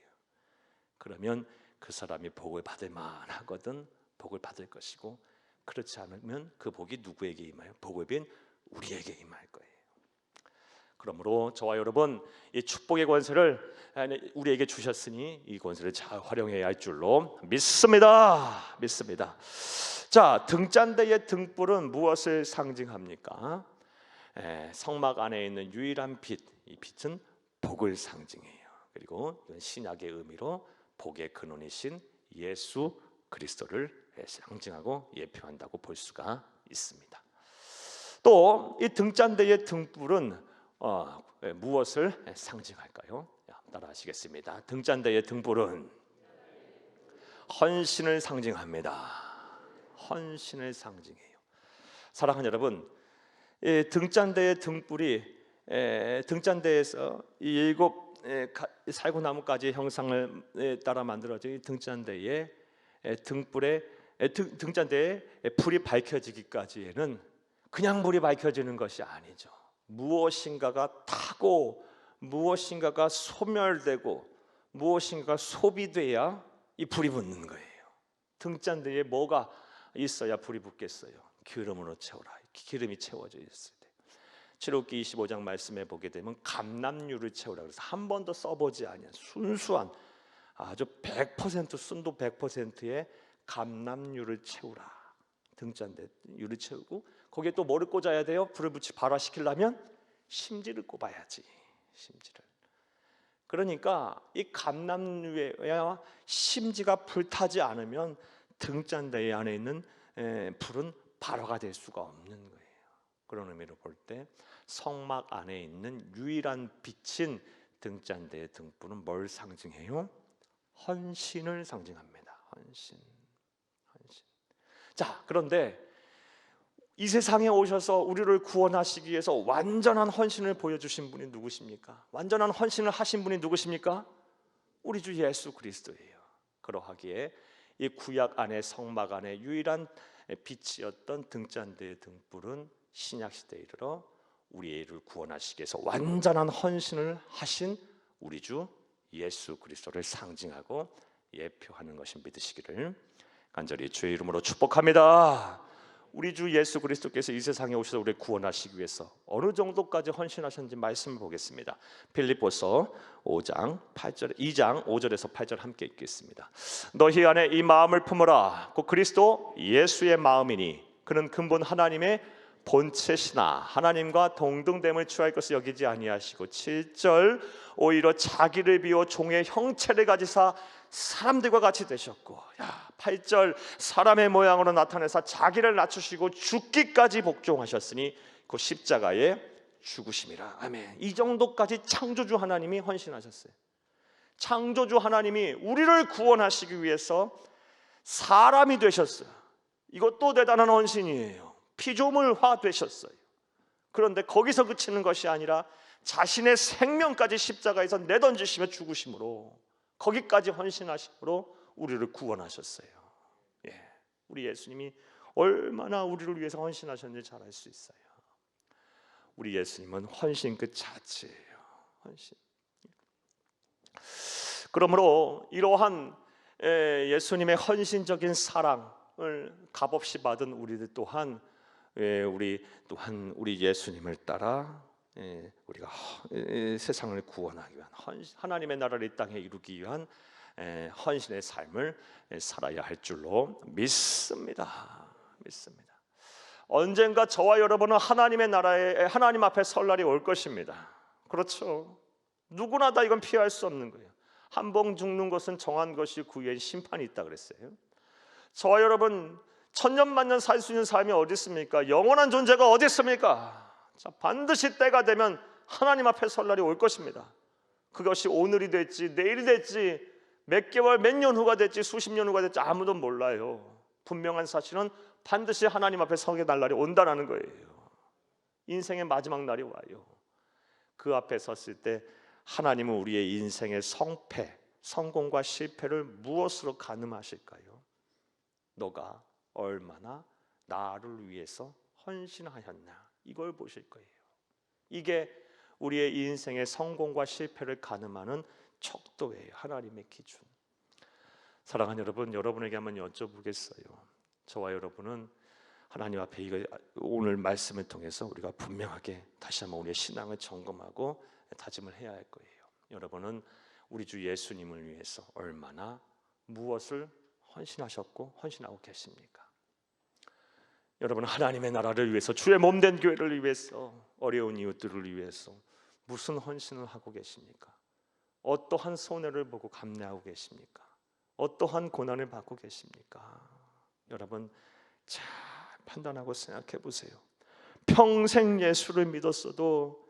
그러면 그 사람이 복을 받을 만하거든 복을 받을 것이고, 그렇지 않으면 그 복이 누구에게 임해요? 복을 빈 우리에게 임할 거예요. 그러므로 저와 여러분, 이 축복의 권세를 우리에게 주셨으니 이 권세를 잘 활용해야 할 줄로 믿습니다. 자, 등잔대의 등불은 무엇을 상징합니까? 성막 안에 있는 유일한 빛, 이 빛은 복을 상징해요. 그리고 이건 신약의 의미로 복의 근원이신 예수 그리스도를 상징하고 예표한다고 볼 수가 있습니다. 또 이 등잔대의 등불은 무엇을 상징할까요? 따라하시겠습니다. 등잔대의 등불은 헌신을 상징합니다. 헌신을 상징해요. 사랑하는 여러분, 등잔대의 등불이 등잔대에서 이 일곱 살구나무까지의 형상을 따라 만들어진 이 등잔대의 등잔대에 불이 밝혀지기까지에는 그냥 불이 밝혀지는 것이 아니죠. 무엇인가가 타고 무엇인가가 소멸되고 무엇인가가 소비돼야 이 불이 붙는 거예요. 등잔대에 뭐가 있어야 불이 붙겠어요? 기름으로 채워라. 기름이 채워져 있을 때. 출애굽기 25장 말씀에 보게 되면 감람유를 채우라 그래서 한 번도 써보지 않은 순수한 아주 100% 순도 100%의 감람유를 채우라. 등잔대 유를 채우고 거기에 또 뭐를 꽂아야 돼요? 불을 붙이 발화시키려면 심지를 꼽아야지. 심지를. 그러니까 이 감람유와 심지가 불타지 않으면 등잔대 안에 있는 불은 발화가 될 수가 없는 거예요. 그런 의미로 볼 때 성막 안에 있는 유일한 빛인 등잔대의 등불은 뭘 상징해요? 헌신을 상징합니다. 헌신. 자, 그런데 이 세상에 오셔서 우리를 구원하시기 위해서 완전한 헌신을 보여주신 분이 누구십니까? 완전한 헌신을 하신 분이 누구십니까? 우리 주 예수 그리스도예요. 그러하기에 이 구약 안에 성막 안에 유일한 빛이었던 등잔대의 등불은 신약 시대에 이르러 우리를 구원하시기 위해서 완전한 헌신을 하신 우리 주 예수 그리스도를 상징하고 예표하는 것을 믿으시기를 간절히 주의 이름으로 축복합니다. 우리 주 예수 그리스도께서 이 세상에 오셔서 우리를 구원하시기 위해서 어느 정도까지 헌신하셨는지 말씀을 보겠습니다. 빌립보서 2장 5절에서 8절 함께 읽겠습니다. 너희 안에 이 마음을 품으라. 곧 그리스도 예수의 마음이니 그는 근본 하나님의 본체시나 하나님과 동등됨을 취할 것을 여기지 아니하시고 7절 오히려 자기를 비워 종의 형체를 가지사 사람들과 같이 되셨고 8절 사람의 모양으로 나타내사 자기를 낮추시고 죽기까지 복종하셨으니 그 십자가에 죽으심이라. 아멘. 이 정도까지 창조주 하나님이 헌신하셨어요. 창조주 하나님이 우리를 구원하시기 위해서 사람이 되셨어요. 이것도 대단한 헌신이에요. 피조물화 되셨어요. 그런데 거기서 그치는 것이 아니라 자신의 생명까지 십자가에서 내던지시며 죽으심으로 거기까지 헌신하심으로 우리를 구원하셨어요. 예, 우리 예수님이 얼마나 우리를 위해서 헌신하셨는지 잘 알 수 있어요. 우리 예수님은 헌신 그 자체예요. 헌신. 그러므로 이러한 예수님의 헌신적인 사랑을 값없이 받은 우리들 또한 우리 예수님을 따라 우리가 세상을 구원하기 위한 하나님의 나라를 이 땅에 이루기 위한 헌신의 삶을 살아야 할 줄로 믿습니다. 언젠가 저와 여러분은 하나님의 나라에 하나님 앞에 설 날이 올 것입니다. 그렇죠. 누구나 다 이건 피할 수 없는 거예요. 한 번 죽는 것은 정한 것이 그 후에 심판이 있다 그랬어요. 저와 여러분 천년만년 살 수 있는 삶이 어디 있습니까? 영원한 존재가 어디 있습니까? 자, 반드시 때가 되면 하나님 앞에 설 날이 올 것입니다. 그것이 오늘이 될지 내일이 될지 몇 개월 몇 년 후가 될지 수십 년 후가 될지 아무도 몰라요. 분명한 사실은 반드시 하나님 앞에 서게 날 날이 온다는 거예요. 인생의 마지막 날이 와요. 그 앞에 섰을 때 하나님은 우리의 인생의 성공과 실패를 무엇으로 가늠하실까요? 너가 얼마나 나를 위해서 헌신하였나, 이걸 보실 거예요. 이게 우리의 인생의 성공과 실패를 가늠하는 척도예요. 하나님의 기준. 사랑하는 여러분, 여러분에게 한번 여쭤보겠어요. 저와 여러분은 하나님 앞에 오늘 말씀을 통해서 우리가 분명하게 다시 한번 우리의 신앙을 점검하고 다짐을 해야 할 거예요. 여러분은 우리 주 예수님을 위해서 얼마나 무엇을 헌신하셨고 헌신하고 계십니까? 여러분, 하나님의 나라를 위해서, 주의 몸된 교회를 위해서, 어려운 이웃들을 위해서 무슨 헌신을 하고 계십니까? 어떠한 손해를 보고 감내하고 계십니까? 어떠한 고난을 받고 계십니까? 여러분 잘 판단하고 생각해 보세요. 평생 예수를 믿었어도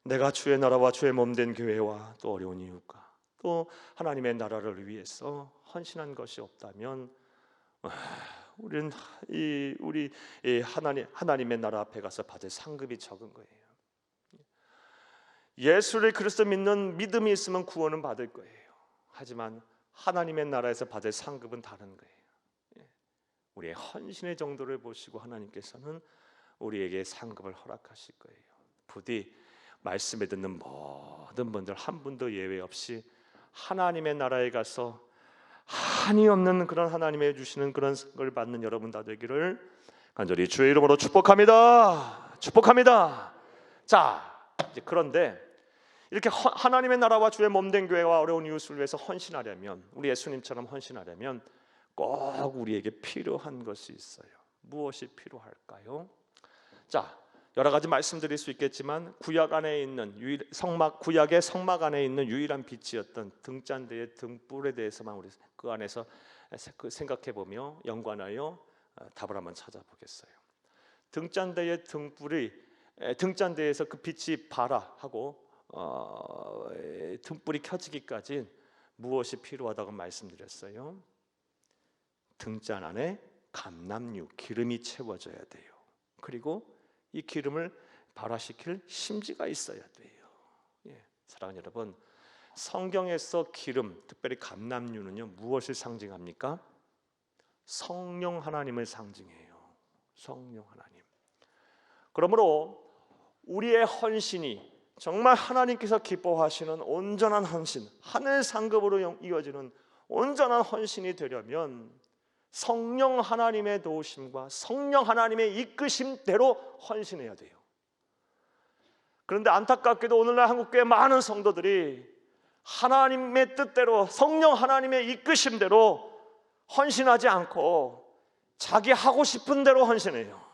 내가 주의 나라와 주의 몸된 교회와 또 어려운 이웃과 또 하나님의 나라를 위해서 헌신한 것이 없다면 우리는 하나님의 나라 앞에 가서 받을 상급이 적은 거예요. 예수를 그리스도 믿는 믿음이 있으면 구원은 받을 거예요. 하지만 하나님의 나라에서 받을 상급은 다른 거예요. 우리의 헌신의 정도를 보시고 하나님께서는 우리에게 상급을 허락하실 거예요. 부디 말씀에 듣는 모든 분들 한 분도 예외 없이 하나님의 나라에 가서 한이 없는 그런 하나님의 주시는 그런 걸 받는 여러분 다 되기를 간절히 주의 이름으로 축복합니다. 자, 이제 그런데 이렇게 하나님의 나라와 주의 몸된 교회와 어려운 이웃을 위해서 헌신하려면, 우리 예수님처럼 헌신하려면 꼭 우리에게 필요한 것이 있어요. 무엇이 필요할까요? 자, 여러 가지 말씀드릴 수 있겠지만 구약 안에 있는 구약의 성막 안에 있는 유일한 빛이었던 등잔대의 등불에 대해서만 우리 그 안에서 생각해 보며 연관하여 답을 한번 찾아보겠어요. 등잔대의 등잔대에서 그 빛이 발아 하고 등불이 켜지기까지 무엇이 필요하다고 말씀드렸어요? 등잔 안에 감람유, 기름이 채워져야 돼요. 그리고 이 기름을 발화시킬 심지가 있어야 돼요. 사랑하는 여러분, 성경에서 기름, 특별히 감람유는요 무엇을 상징합니까? 성령 하나님을 상징해요. 성령 하나님. 그러므로 우리의 헌신이 정말 하나님께서 기뻐하시는 온전한 헌신, 하늘 상급으로 이어지는 온전한 헌신이 되려면 성령 하나님의 도우심과 성령 하나님의 이끄심대로 헌신해야 돼요. 그런데 안타깝게도 오늘날 한국교회 많은 성도들이 하나님의 뜻대로 성령 하나님의 이끄심대로 헌신하지 않고 자기 하고 싶은 대로 헌신해요.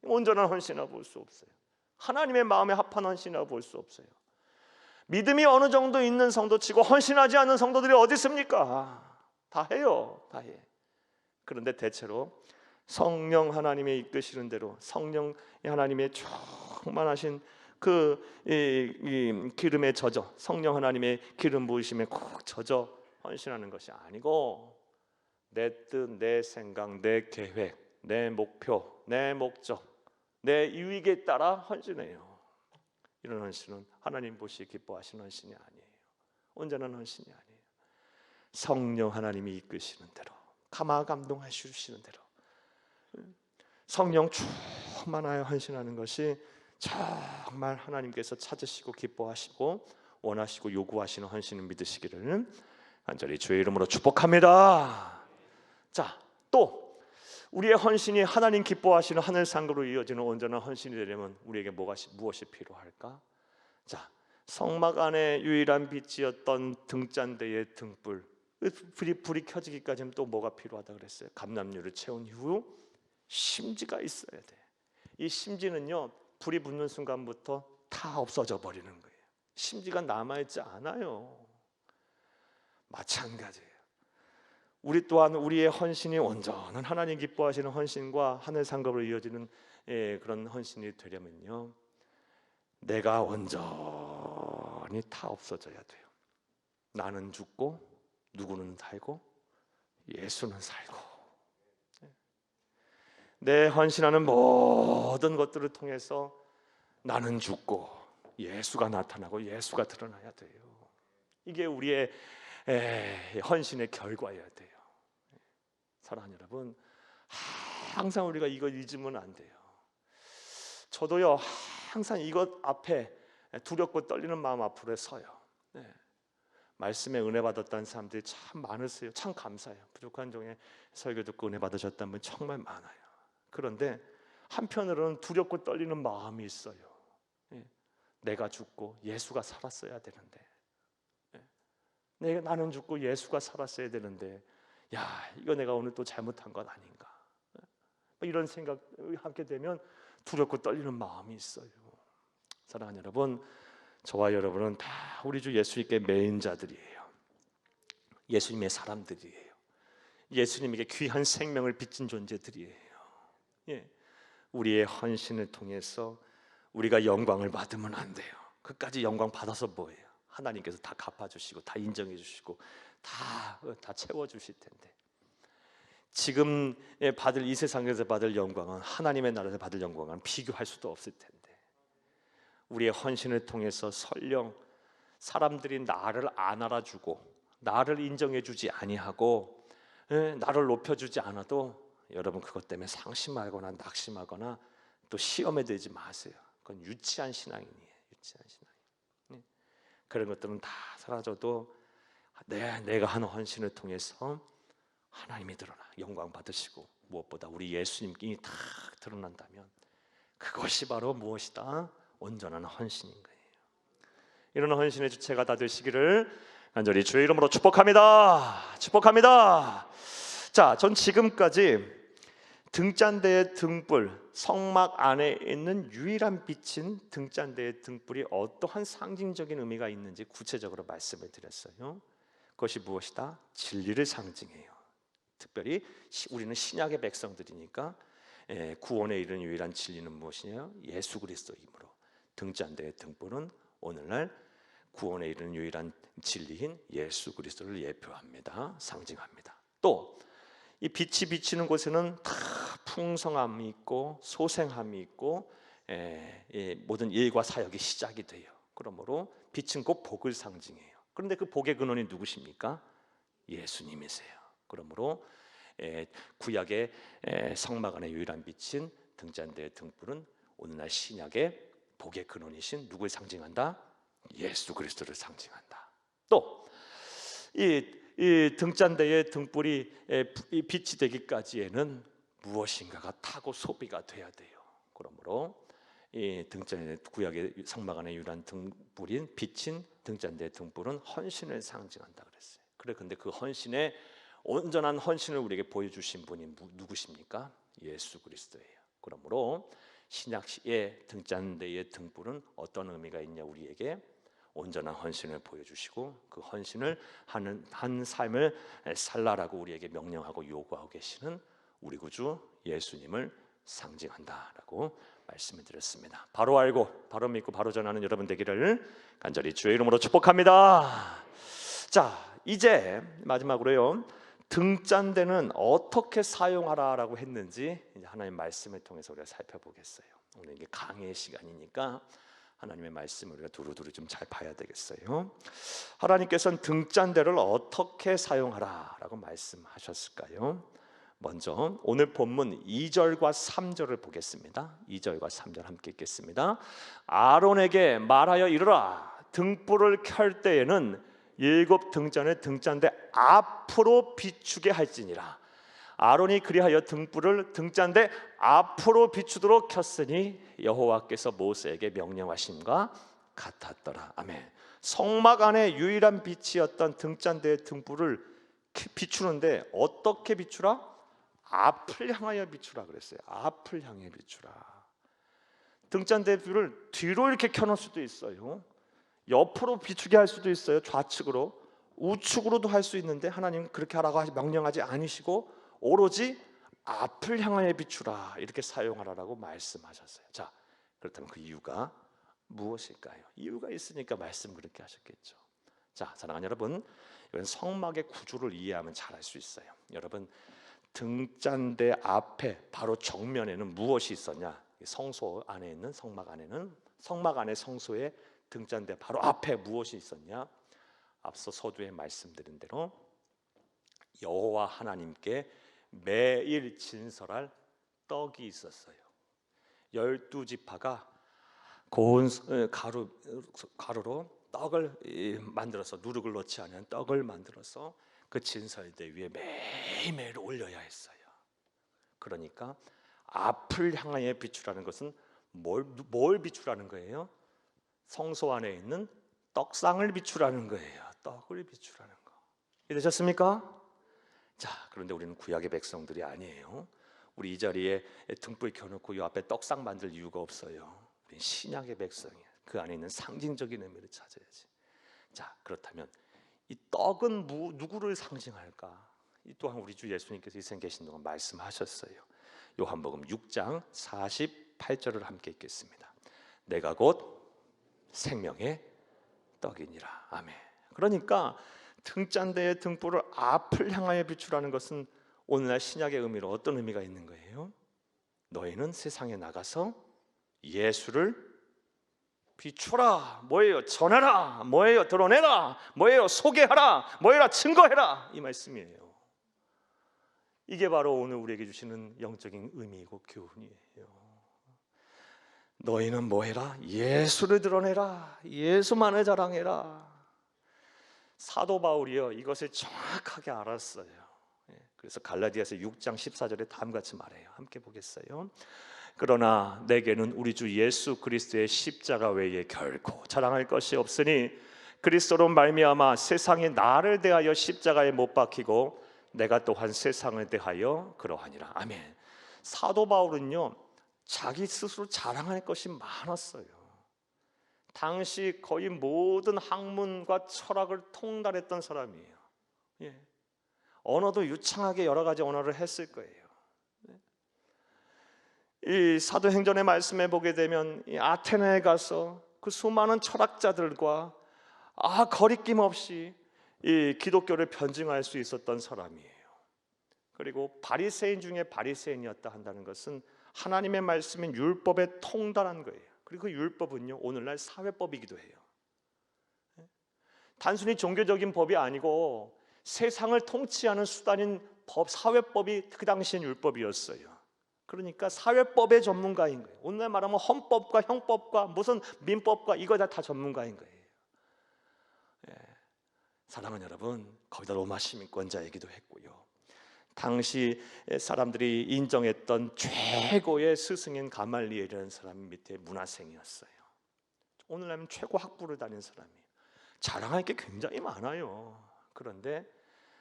온전한 헌신이라고 볼 수 없어요. 하나님의 마음에 합한 헌신이라고 볼 수 없어요. 믿음이 어느 정도 있는 성도치고 헌신하지 않는 성도들이 어디 있습니까? 다 해요. 다 해. 그런데 대체로 성령 하나님의 이끄시는 대로 성령 하나님의 충만하신 그 기름에 젖어, 성령 하나님의 기름 부으심에 콕 젖어 헌신하는 것이 아니고 내 뜻, 내 생각, 내 계획, 내 목표, 내 목적, 내 유익에 따라 헌신해요. 이런 헌신은 하나님 보시 기뻐하시는 헌신이 아니에요. 온전한 헌신이 아니에요. 성령 하나님이 이끄시는 대로, 감화 감동해 주시는 대로 성령 충만하여 헌신하는 것이 정말 하나님께서 찾으시고 기뻐하시고 원하시고 요구하시는 헌신을 믿으시기를 간절히 주의 이름으로 축복합니다. 자, 또 우리의 헌신이 하나님 기뻐하시는 하늘 상급으로 이어지는 온전한 헌신이 되려면 우리에게 무엇이 필요할까? 자, 성막 안에 유일한 빛이었던 등잔대의 등불, 불이 켜지기까지는 또 뭐가 필요하다 그랬어요? 감람유를 채운 이후 심지가 있어야 돼. 이 심지는요, 불이 붙는 순간부터 다 없어져 버리는 거예요. 심지가 남아있지 않아요. 마찬가지예요. 우리 또한 우리의 헌신이 온전한 하나님 기뻐하시는 헌신과 하늘 상급으로 이어지는 그런 헌신이 되려면요, 내가 온전히 다 없어져야 돼요. 나는 죽고 누구는 살고 예수는 살고, 내 헌신하는 모든 것들을 통해서 나는 죽고 예수가 나타나고 예수가 드러나야 돼요. 이게 우리의 헌신의 결과여야 돼요. 사랑하는 여러분, 항상 우리가 이걸 잊으면 안 돼요. 저도요, 항상 이것 앞에 두렵고 떨리는 마음 앞으로 서요. 말씀에 은혜 받았다는 사람들이 참 많으세요. 참 감사해요. 부족한 종에 설교 듣고 은혜 받으셨다는 분 정말 많아요. 그런데 한편으로는 두렵고 떨리는 마음이 있어요. 내가 죽고 예수가 살았어야 되는데, 나는 죽고 예수가 살았어야 되는데, 야, 이거 내가 오늘 또 잘못한 건 아닌가, 이런 생각이 함께 되면 두렵고 떨리는 마음이 있어요. 사랑하는 여러분, 저와 여러분은 다 우리 주 예수님께 매인 자들이에요. 예수님의 사람들이에요. 예수님에게 귀한 생명을 빚진 존재들이에요. 우리의 헌신을 통해서 우리가 영광을 받으면 안 돼요. 그까지 영광 받아서 뭐예요? 하나님께서 다 갚아주시고 다 인정해 주시고 다 채워주실 텐데, 지금 받을 이 세상에서 받을 영광은 하나님의 나라에서 받을 영광은 비교할 수도 없을 텐데, 우리의 헌신을 통해서 설령 사람들이 나를 안 알아주고 나를 인정해주지 아니하고 나를 높여주지 않아도 여러분 그것 때문에 상심하거나 낙심하거나 또 시험에 들지 마세요. 그건 유치한 신앙이에요. 유치한 신앙. 그런 것들은 다 사라져도 내가 하는 헌신을 통해서 하나님이 드러나 영광 받으시고, 무엇보다 우리 예수님께 다 드러난다면 그것이 바로 무엇이다? 온전한 헌신인 거예요. 이런 헌신의 주체가 다 되시기를 간절히 주의 이름으로 축복합니다. 축복합니다. 자, 전 지금까지 등잔대의 등불, 성막 안에 있는 유일한 빛인 등잔대의 등불이 어떠한 상징적인 의미가 있는지 구체적으로 말씀을 드렸어요. 그것이 무엇이다? 진리를 상징해요. 특별히 우리는 신약의 백성들이니까 구원에 이르는 유일한 진리는 무엇이냐? 예수 그리스도이므로 등잔대의 등불은 오늘날 구원에 이르는 유일한 진리인 예수 그리스도를 예표합니다. 상징합니다. 또 이 빛이 비치는 곳에는 다 풍성함이 있고 소생함이 있고 모든 일과 사역이 시작이 돼요. 그러므로 빛은 곧 복을 상징해요. 그런데 그 복의 근원이 누구십니까? 예수님이세요. 그러므로 구약의 성막 안의 유일한 빛인 등잔대의 등불은 오늘날 신약의 복의 근원이신 누구를 상징한다? 예수 그리스도를 상징한다. 또 이 등잔대의 등불이 빛이 되기까지에는 무엇인가가 타고 소비가 돼야 돼요. 그러므로 이 등잔대 구약의 성막 안의 유일한 등불인 빛인 등잔대의 등불은 헌신을 상징한다 그랬어요. 근데 그 헌신의 온전한 헌신을 우리에게 보여주신 분이 누구십니까? 예수 그리스도예요. 그러므로 신약의 등잔대의 등불은 어떤 의미가 있냐? 우리에게 온전한 헌신을 보여주시고 그 헌신을 하는 한 삶을 살라라고 우리에게 명령하고 요구하고 계시는 우리 구주 예수님을 상징한다라고 말씀을 드렸습니다. 바로 알고 바로 믿고 바로 전하는 여러분 되기를 간절히 주의 이름으로 축복합니다. 자, 이제 마지막으로요, 등잔대는 어떻게 사용하라라고 했는지 이제 하나님의 말씀을 통해서 우리가 살펴보겠어요. 오늘 이게 강의 시간이니까 하나님의 말씀을 우리가 두루두루 좀 잘 봐야 되겠어요. 하나님께서는 등잔대를 어떻게 사용하라라고 말씀하셨을까요? 먼저 오늘 본문 2절과 3절을 보겠습니다. 2절과 3절 함께 읽겠습니다. 아론에게 말하여 이르라. 등불을 켤 때에는 7 등잔을 등잔대 앞으로 비추게 할지니라. 아론이 그리하여 등불을 등잔대 앞으로 비추도록 켰으니 여호와께서 모세에게 명령하심과 같았더라. 아멘. 성막 안에 유일한 빛이었던 등잔대의 등불을 비추는데 어떻게 비추라? 앞을 향하여 비추라 그랬어요. 앞을 향해 비추라. 등잔대 불을 뒤로 이렇게 켜놓을 수도 있어요. 옆으로 비추게 할 수도 있어요. 좌측으로, 우측으로도 할 수 있는데 하나님은 그렇게 하라고 명령하지 않으시고 오로지 앞을 향하여 비추라 이렇게 사용하라고 말씀하셨어요. 자, 그렇다면 그 이유가 무엇일까요? 이유가 있으니까 말씀 그렇게 하셨겠죠. 자, 사랑하는 여러분, 이건 성막의 구조를 이해하면 잘 알 수 있어요. 여러분, 등잔대 앞에 바로 정면에는 무엇이 있었냐? 성소 안에 있는 성막 안에는 성막 안의 성소의 등잔대 바로 앞에 무엇이 있었냐? 앞서 서두에 말씀드린 대로 여호와 하나님께 매일 진설할 떡이 있었어요. 12지파가 고운 가루로 떡을 만들어서 누룩을 넣지 않은 떡을 만들어서 그 진설대 위에 매일매일 올려야 했어요. 그러니까 앞을 향하여 비추라는 것은 뭘 비추라는 거예요? 성소 안에 있는 떡상을 비추라는 거예요. 떡을 비추라는 거. 이해되셨습니까? 자, 그런데 우리는 구약의 백성들이 아니에요. 우리 이 자리에 등불 켜놓고 이 앞에 떡상 만들 이유가 없어요. 우리는 신약의 백성이에요. 그 안에 있는 상징적인 의미를 찾아야지. 자, 그렇다면 이 떡은 누구를 상징할까? 이 또한 우리 주 예수님께서 이 생에 계신 동안 말씀하셨어요. 요한복음 6장 48절을 함께 읽겠습니다. 내가 곧 생명의 떡이니라. 아멘. 그러니까 등잔대의 등불을 앞을 향하여 비추라는 것은 오늘날 신약의 의미로 어떤 의미가 있는 거예요? 너희는 세상에 나가서 예수를 비추라. 뭐예요? 전하라. 뭐예요? 드러내라. 뭐예요? 소개하라. 뭐예요? 증거해라. 이 말씀이에요. 이게 바로 오늘 우리에게 주시는 영적인 의미이고 교훈이에요. 너희는 뭐 해라? 예수를 드러내라. 예수만을 자랑해라. 사도 바울이요 이것을 정확하게 알았어요. 그래서 갈라디아서 6장 14절에 다음같이 말해요. 함께 보겠어요. 그러나 내게는 우리 주 예수 그리스도의 십자가 외에 결코 자랑할 것이 없으니 그리스도로 말미암아 세상이 나를 대하여 십자가에 못 박히고 내가 또한 세상을 대하여 그러하니라. 아멘. 사도 바울은요 자기 스스로 자랑할 것이 많았어요. 당시 거의 모든 학문과 철학을 통달했던 사람이에요. 언어도 유창하게 여러 가지 언어를 했을 거예요. 이 사도행전의 말씀에 보게 되면 이 아테네에 가서 그 수많은 철학자들과 거리낌 없이 이 기독교를 변증할 수 있었던 사람이에요. 그리고 바리새인 중에 바리새인이었다 한다는 것은 하나님의 말씀인 율법에 통달한 거예요. 그리고 그 율법은요 오늘날 사회법이기도 해요. 단순히 종교적인 법이 아니고 세상을 통치하는 수단인 법, 사회법이 그 당시엔 율법이었어요. 그러니까 사회법의 전문가인 거예요. 오늘날 말하면 헌법과 형법과 무슨 민법과 이거 다 전문가인 거예요. 사랑하는 여러분, 거기다 로마 시민권자이기도 했고요. 당시 사람들이 인정했던 최고의 스승인 가말리엘이라는 사람 밑에 문화생이었어요. 오늘날은 최고 학부를 다닌 사람이에요. 자랑할 게 굉장히 많아요. 그런데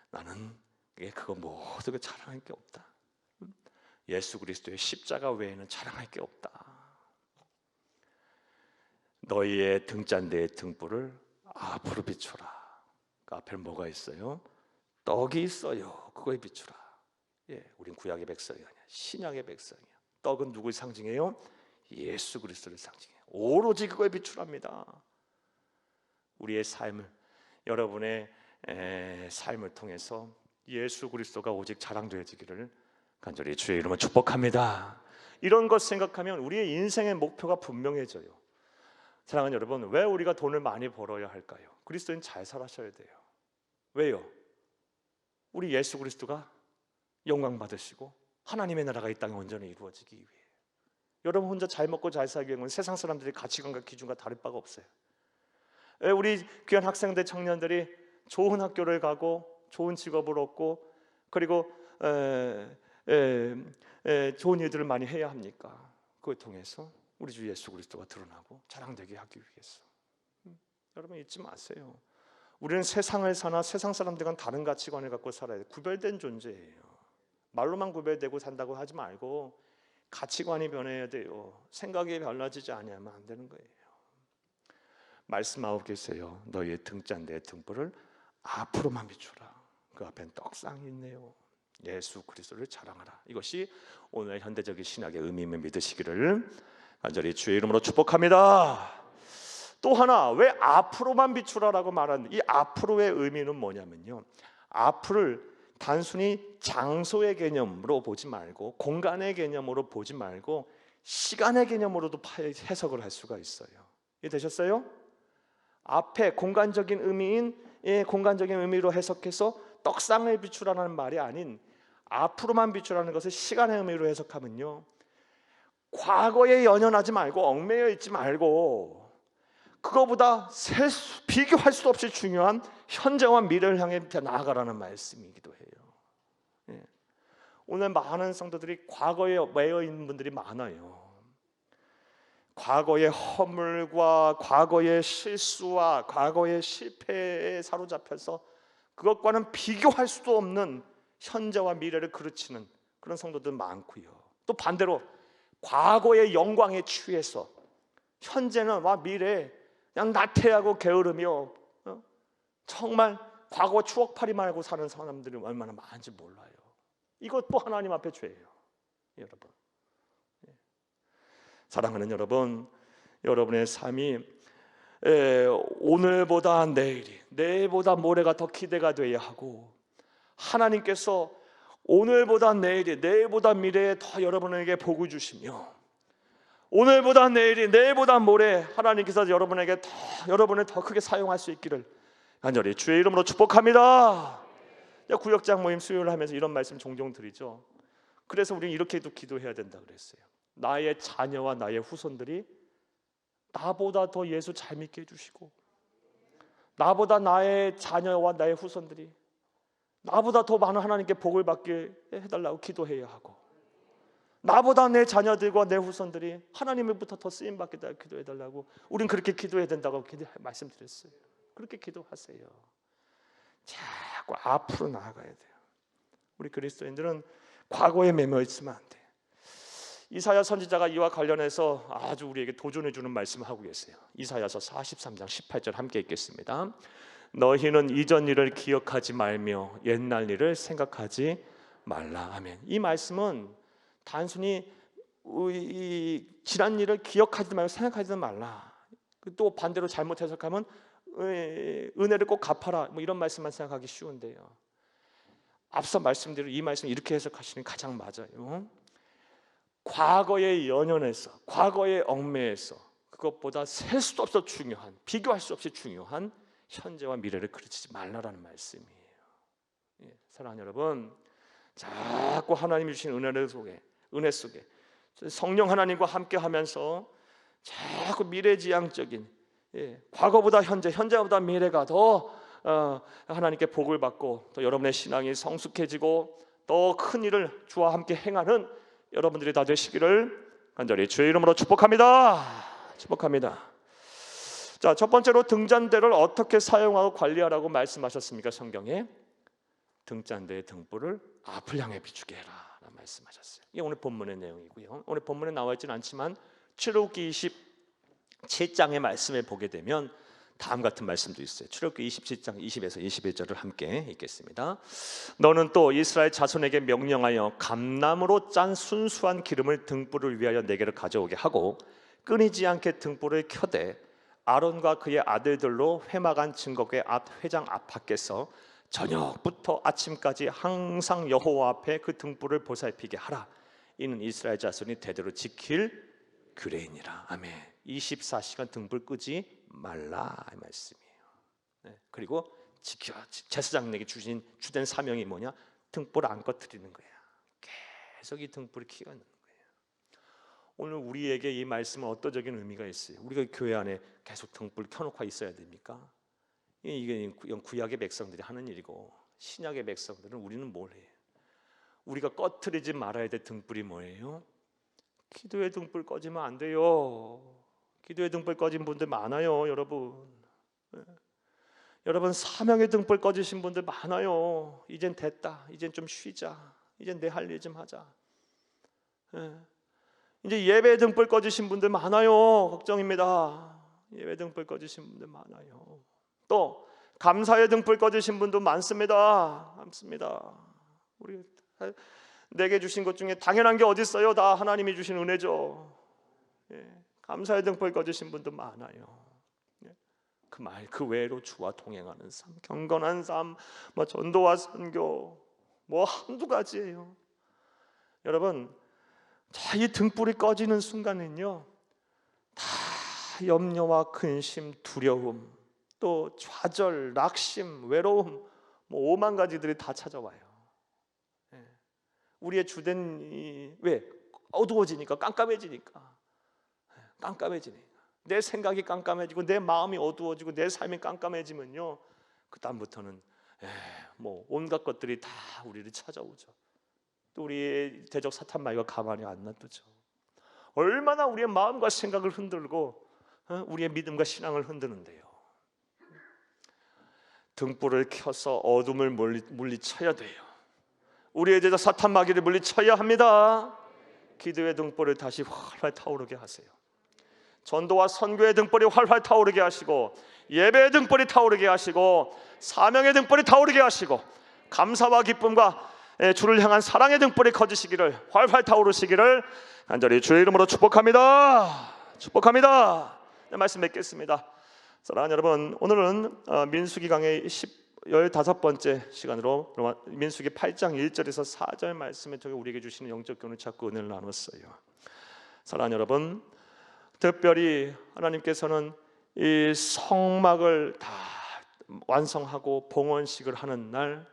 나는 그거 모두 자랑할 게 없다. 예수 그리스도의 십자가 외에는 자랑할 게 없다. 너희의 등잔대의 등불을 앞으로 비추라. 그 앞에 뭐가 있어요? 떡이 있어요. 그거에 비추라. 우린 구약의 백성이 아니야. 신약의 백성이야. 떡은 누굴 상징해요? 예수 그리스도를 상징해요. 오로지 그거에 비추랍니다. 우리의 삶을, 여러분의 삶을 통해서 예수 그리스도가 오직 자랑되어지기를 간절히 주의 이름으로 축복합니다. 이런 것 생각하면 우리의 인생의 목표가 분명해져요. 사랑하는 여러분, 왜 우리가 돈을 많이 벌어야 할까요? 그리스도인 잘 살아셔야 돼요. 왜요? 우리 예수 그리스도가 영광 받으시고 하나님의 나라가 이 땅에 온전히 이루어지기 위해. 여러분 혼자 잘 먹고 잘 살기 위해서는 세상 사람들의 가치관과 기준과 다를 바가 없어요. 우리 귀한 학생들, 청년들이 좋은 학교를 가고 좋은 직업을 얻고 그리고 좋은 일들을 많이 해야 합니까? 그걸 통해서 우리 주 예수 그리스도가 드러나고 자랑되게 하기 위해서. 여러분 잊지 마세요. 우리는 세상을 사나 세상 사람들과는 다른 가치관을 갖고 살아야 돼요. 구별된 존재예요. 말로만 구별되고 산다고 하지 말고 가치관이 변해야 돼요. 생각이 달라지지 않으면 안 되는 거예요. 말씀하고 계세요. 너희의 등잔대의 등불을 앞으로만 비추라. 그 앞엔 떡상이 있네요. 예수 그리스도를 자랑하라. 이것이 오늘 현대적인 신학의 의미임을 믿으시기를 간절히 주의 이름으로 축복합니다. 또 하나, 왜 앞으로만 비추라라고 말하는 이 앞으로의 의미는 뭐냐면요, 앞을 단순히 장소의 개념으로 보지 말고 공간의 개념으로 보지 말고 시간의 개념으로도 해석을 할 수가 있어요. 이해되셨어요? 앞에 공간적인 의미인 공간적인 의미로 해석해서 떡상을 비추라는 말이 아닌 앞으로만 비추라는 것을 시간의 의미로 해석하면요, 과거에 연연하지 말고 얽매여 있지 말고 그거보다 비교할 수 없이 중요한 현재와 미래를 향해 나아가라는 말씀이기도 해요. 오늘 많은 성도들이 과거에 매여 있는 분들이 많아요. 과거의 허물과 과거의 실수와 과거의 실패에 사로잡혀서 그것과는 비교할 수도 없는 현재와 미래를 그르치는 그런 성도들 많고요. 또 반대로 과거의 영광에 취해서 현재는 미래에 그냥 나태하고 게으르며 정말 과거 추억팔이만 하고 사는 사람들이 얼마나 많은지 몰라요. 이것도 하나님 앞에 죄예요, 여러분. 사랑하는 여러분, 여러분의 삶이 오늘보다 내일이, 내일보다 모레가 더 기대가 돼야 하고, 하나님께서 오늘보다 내일이, 내일보다 미래에 더 여러분에게 복을 주시며, 오늘보다 내일이, 내일보다 모레 하나님께서 여러분에게 여러분을 더 크게 사용할 수 있기를 간절히 주의 이름으로 축복합니다. 구역장 모임 수요일 하면서 이런 말씀 종종 드리죠. 그래서 우리는 이렇게도 기도해야 된다 그랬어요. 나의 자녀와 나의 후손들이 나보다 더 예수 잘 믿게 해주시고, 나보다 나의 자녀와 나의 후손들이 나보다 더 많은 하나님께 복을 받게 해달라고 기도해야 하고, 나보다 내 자녀들과 내 후손들이 하나님으로부터 더 쓰임 받게 기도해달라고 우린 그렇게 기도해야 된다고 말씀드렸어요. 그렇게 기도하세요. 자꾸 앞으로 나아가야 돼요. 우리 그리스도인들은 과거에 매여 있으면 안 돼요. 이사야 선지자가 이와 관련해서 아주 우리에게 도전해 주는 말씀을 하고 계세요. 이사야서 43장 18절 함께 읽겠습니다. 너희는 이전 일을 기억하지 말며 옛날 일을 생각하지 말라. 아멘. 이 말씀은 단순히 이 지난 일을 기억하지 말고 생각하지 말라. 또 반대로 잘못 해석하면 은혜를 꼭 갚아라, 이런 말씀만 생각하기 쉬운데요, 앞서 말씀대로 이 말씀 이렇게 해석하시는 게 가장 맞아요. 과거에 연연해서, 과거에 얽매여서 그것보다 셀 수도 없어 중요한, 비교할 수 없이 중요한 현재와 미래를 그르치지 말라라는 말씀이에요. 사랑하는 여러분, 자꾸 하나님이 주신 은혜 속에 성령 하나님과 함께하면서 자꾸 미래지향적인, 과거보다 현재보다 미래가 더 하나님께 복을 받고 또 여러분의 신앙이 성숙해지고 더 큰 일을 주와 함께 행하는 여러분들이 다 되시기를 간절히 주의 이름으로 축복합니다. 축복합니다. 자, 첫 번째로 등잔대를 어떻게 사용하고 관리하라고 말씀하셨습니까? 성경에 등잔대의 등불을 앞을 향해 비추게 해라 라는 말씀하셨어요. 이게 오늘 본문의 내용이고요. 오늘 본문에 나와 있지는 않지만 출애굽기 27장의 말씀을 보게 되면 다음 같은 말씀도 있어요. 출애굽기 27장 20에서 21절을 함께 읽겠습니다. 너는 또 이스라엘 자손에게 명령하여 감나무로 짠 순수한 기름을 등불을 위하여 내게로 가져오게 하고 끊이지 않게 등불을 켜되 아론과 그의 아들들로 회막안 증거궤 앞 회장 앞 밖에서 저녁부터 아침까지 항상 여호와 앞에 그 등불을 보살피게 하라. 이는 이스라엘 자손이 대대로 지킬 규례이니라. 아멘. 24시간 등불 끄지 말라 이 말씀이에요. 네. 그리고 지켜 제사장에게 주신 주된 사명이 뭐냐? 등불 안 꺼뜨리는 거야. 계속 이 등불을 켜는 거예요. 오늘 우리에게 이 말씀은 어떠적인 의미가 있어요? 우리가 교회 안에 계속 등불 켜놓고 있어야 됩니까? 이게 구약의 백성들이 하는 일이고 신약의 백성들은 우리는 뭘 해요? 우리가 꺼뜨리지 말아야 될 등불이 뭐예요? 기도의 등불 꺼지면 안 돼요. 기도의 등불 꺼진 분들 많아요, 여러분. 여러분 사명의 등불 꺼지신 분들 많아요. 이젠 됐다. 이젠 좀 쉬자. 이젠 내 할 일 좀 하자. 이제 예배 등불 꺼지신 분들 많아요. 걱정입니다. 예배 등불 꺼지신 분들 많아요. 또 감사의 등불 꺼지신 분도 많습니다. 우리 내게 주신 것 중에 당연한 게 어디 있어요? 다 하나님이 주신 은혜죠. 감사의 등불 꺼지신 분도 많아요. 그 외로 주와 동행하는 삶, 경건한 삶, 전도와 선교, 한두 가지예요. 여러분, 이 등불이 꺼지는 순간은요, 다 염려와 근심, 두려움, 또 좌절, 낙심, 외로움, 5만 가지들이 다 찾아와요. 우리의 주된 왜 어두워지니까, 깜깜해지니까 내 생각이 깜깜해지고 내 마음이 어두워지고 내 삶이 깜깜해지면요, 그 다음부터는 온갖 것들이 다 우리를 찾아오죠. 또 우리의 대적 사탄 마귀가 가만히 안 놔두죠. 얼마나 우리의 마음과 생각을 흔들고 우리의 믿음과 신앙을 흔드는데요. 등불을 켜서 어둠을 물리쳐야 돼요. 우리의 대적 사탄 마귀를 물리쳐야 합니다. 기도의 등불을 다시 활활 타오르게 하세요. 전도와 선교의 등불이 활활 타오르게 하시고, 예배의 등불이 타오르게 하시고, 사명의 등불이 타오르게 하시고, 감사와 기쁨과 주를 향한 사랑의 등불이 커지시기를, 활활 타오르시기를 간절히 주의 이름으로 축복합니다. 말씀 맺겠습니다. 사랑하는 여러분, 오늘은 민수기 강의 15번째 시간으로 민수기 8장 1절에서 4절 말씀에 우리에게 주시는 영적 교훈을 찾고 은혜를 나눴어요. 사랑하는 여러분, 특별히 하나님께서는 이 성막을 다 완성하고 봉헌식을 하는 날,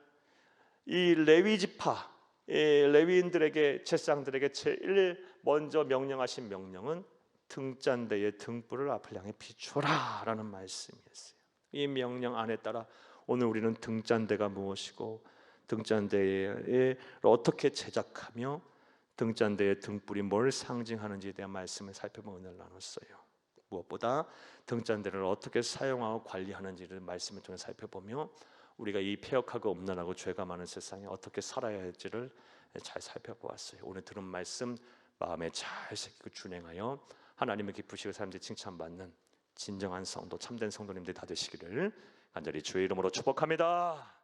이 레위 지파, 레위인들에게, 제사장들에게 제일 먼저 명령하신 명령은 등잔대의 등불을 앞을 향해 비추어라 라는 말씀이었어요. 이 명령 안에 따라 오늘 우리는 등잔대가 무엇이고, 등잔대를 어떻게 제작하며, 등잔대의 등불이 뭘 상징하는지에 대한 말씀을 살펴보는 은혜를 나눴어요. 무엇보다 등잔대를 어떻게 사용하고 관리하는지를 말씀을 통해 살펴보며, 우리가 이 패역하고 음란하고 죄가 많은 세상에 어떻게 살아야 할지를 잘 살펴보았어요. 오늘 들은 말씀 마음에 잘 새기고 준행하여 하나님을 기쁘시고 사람들이 칭찬받는 진정한 성도, 참된 성도님들이 다 되시기를 간절히 주의 이름으로 축복합니다.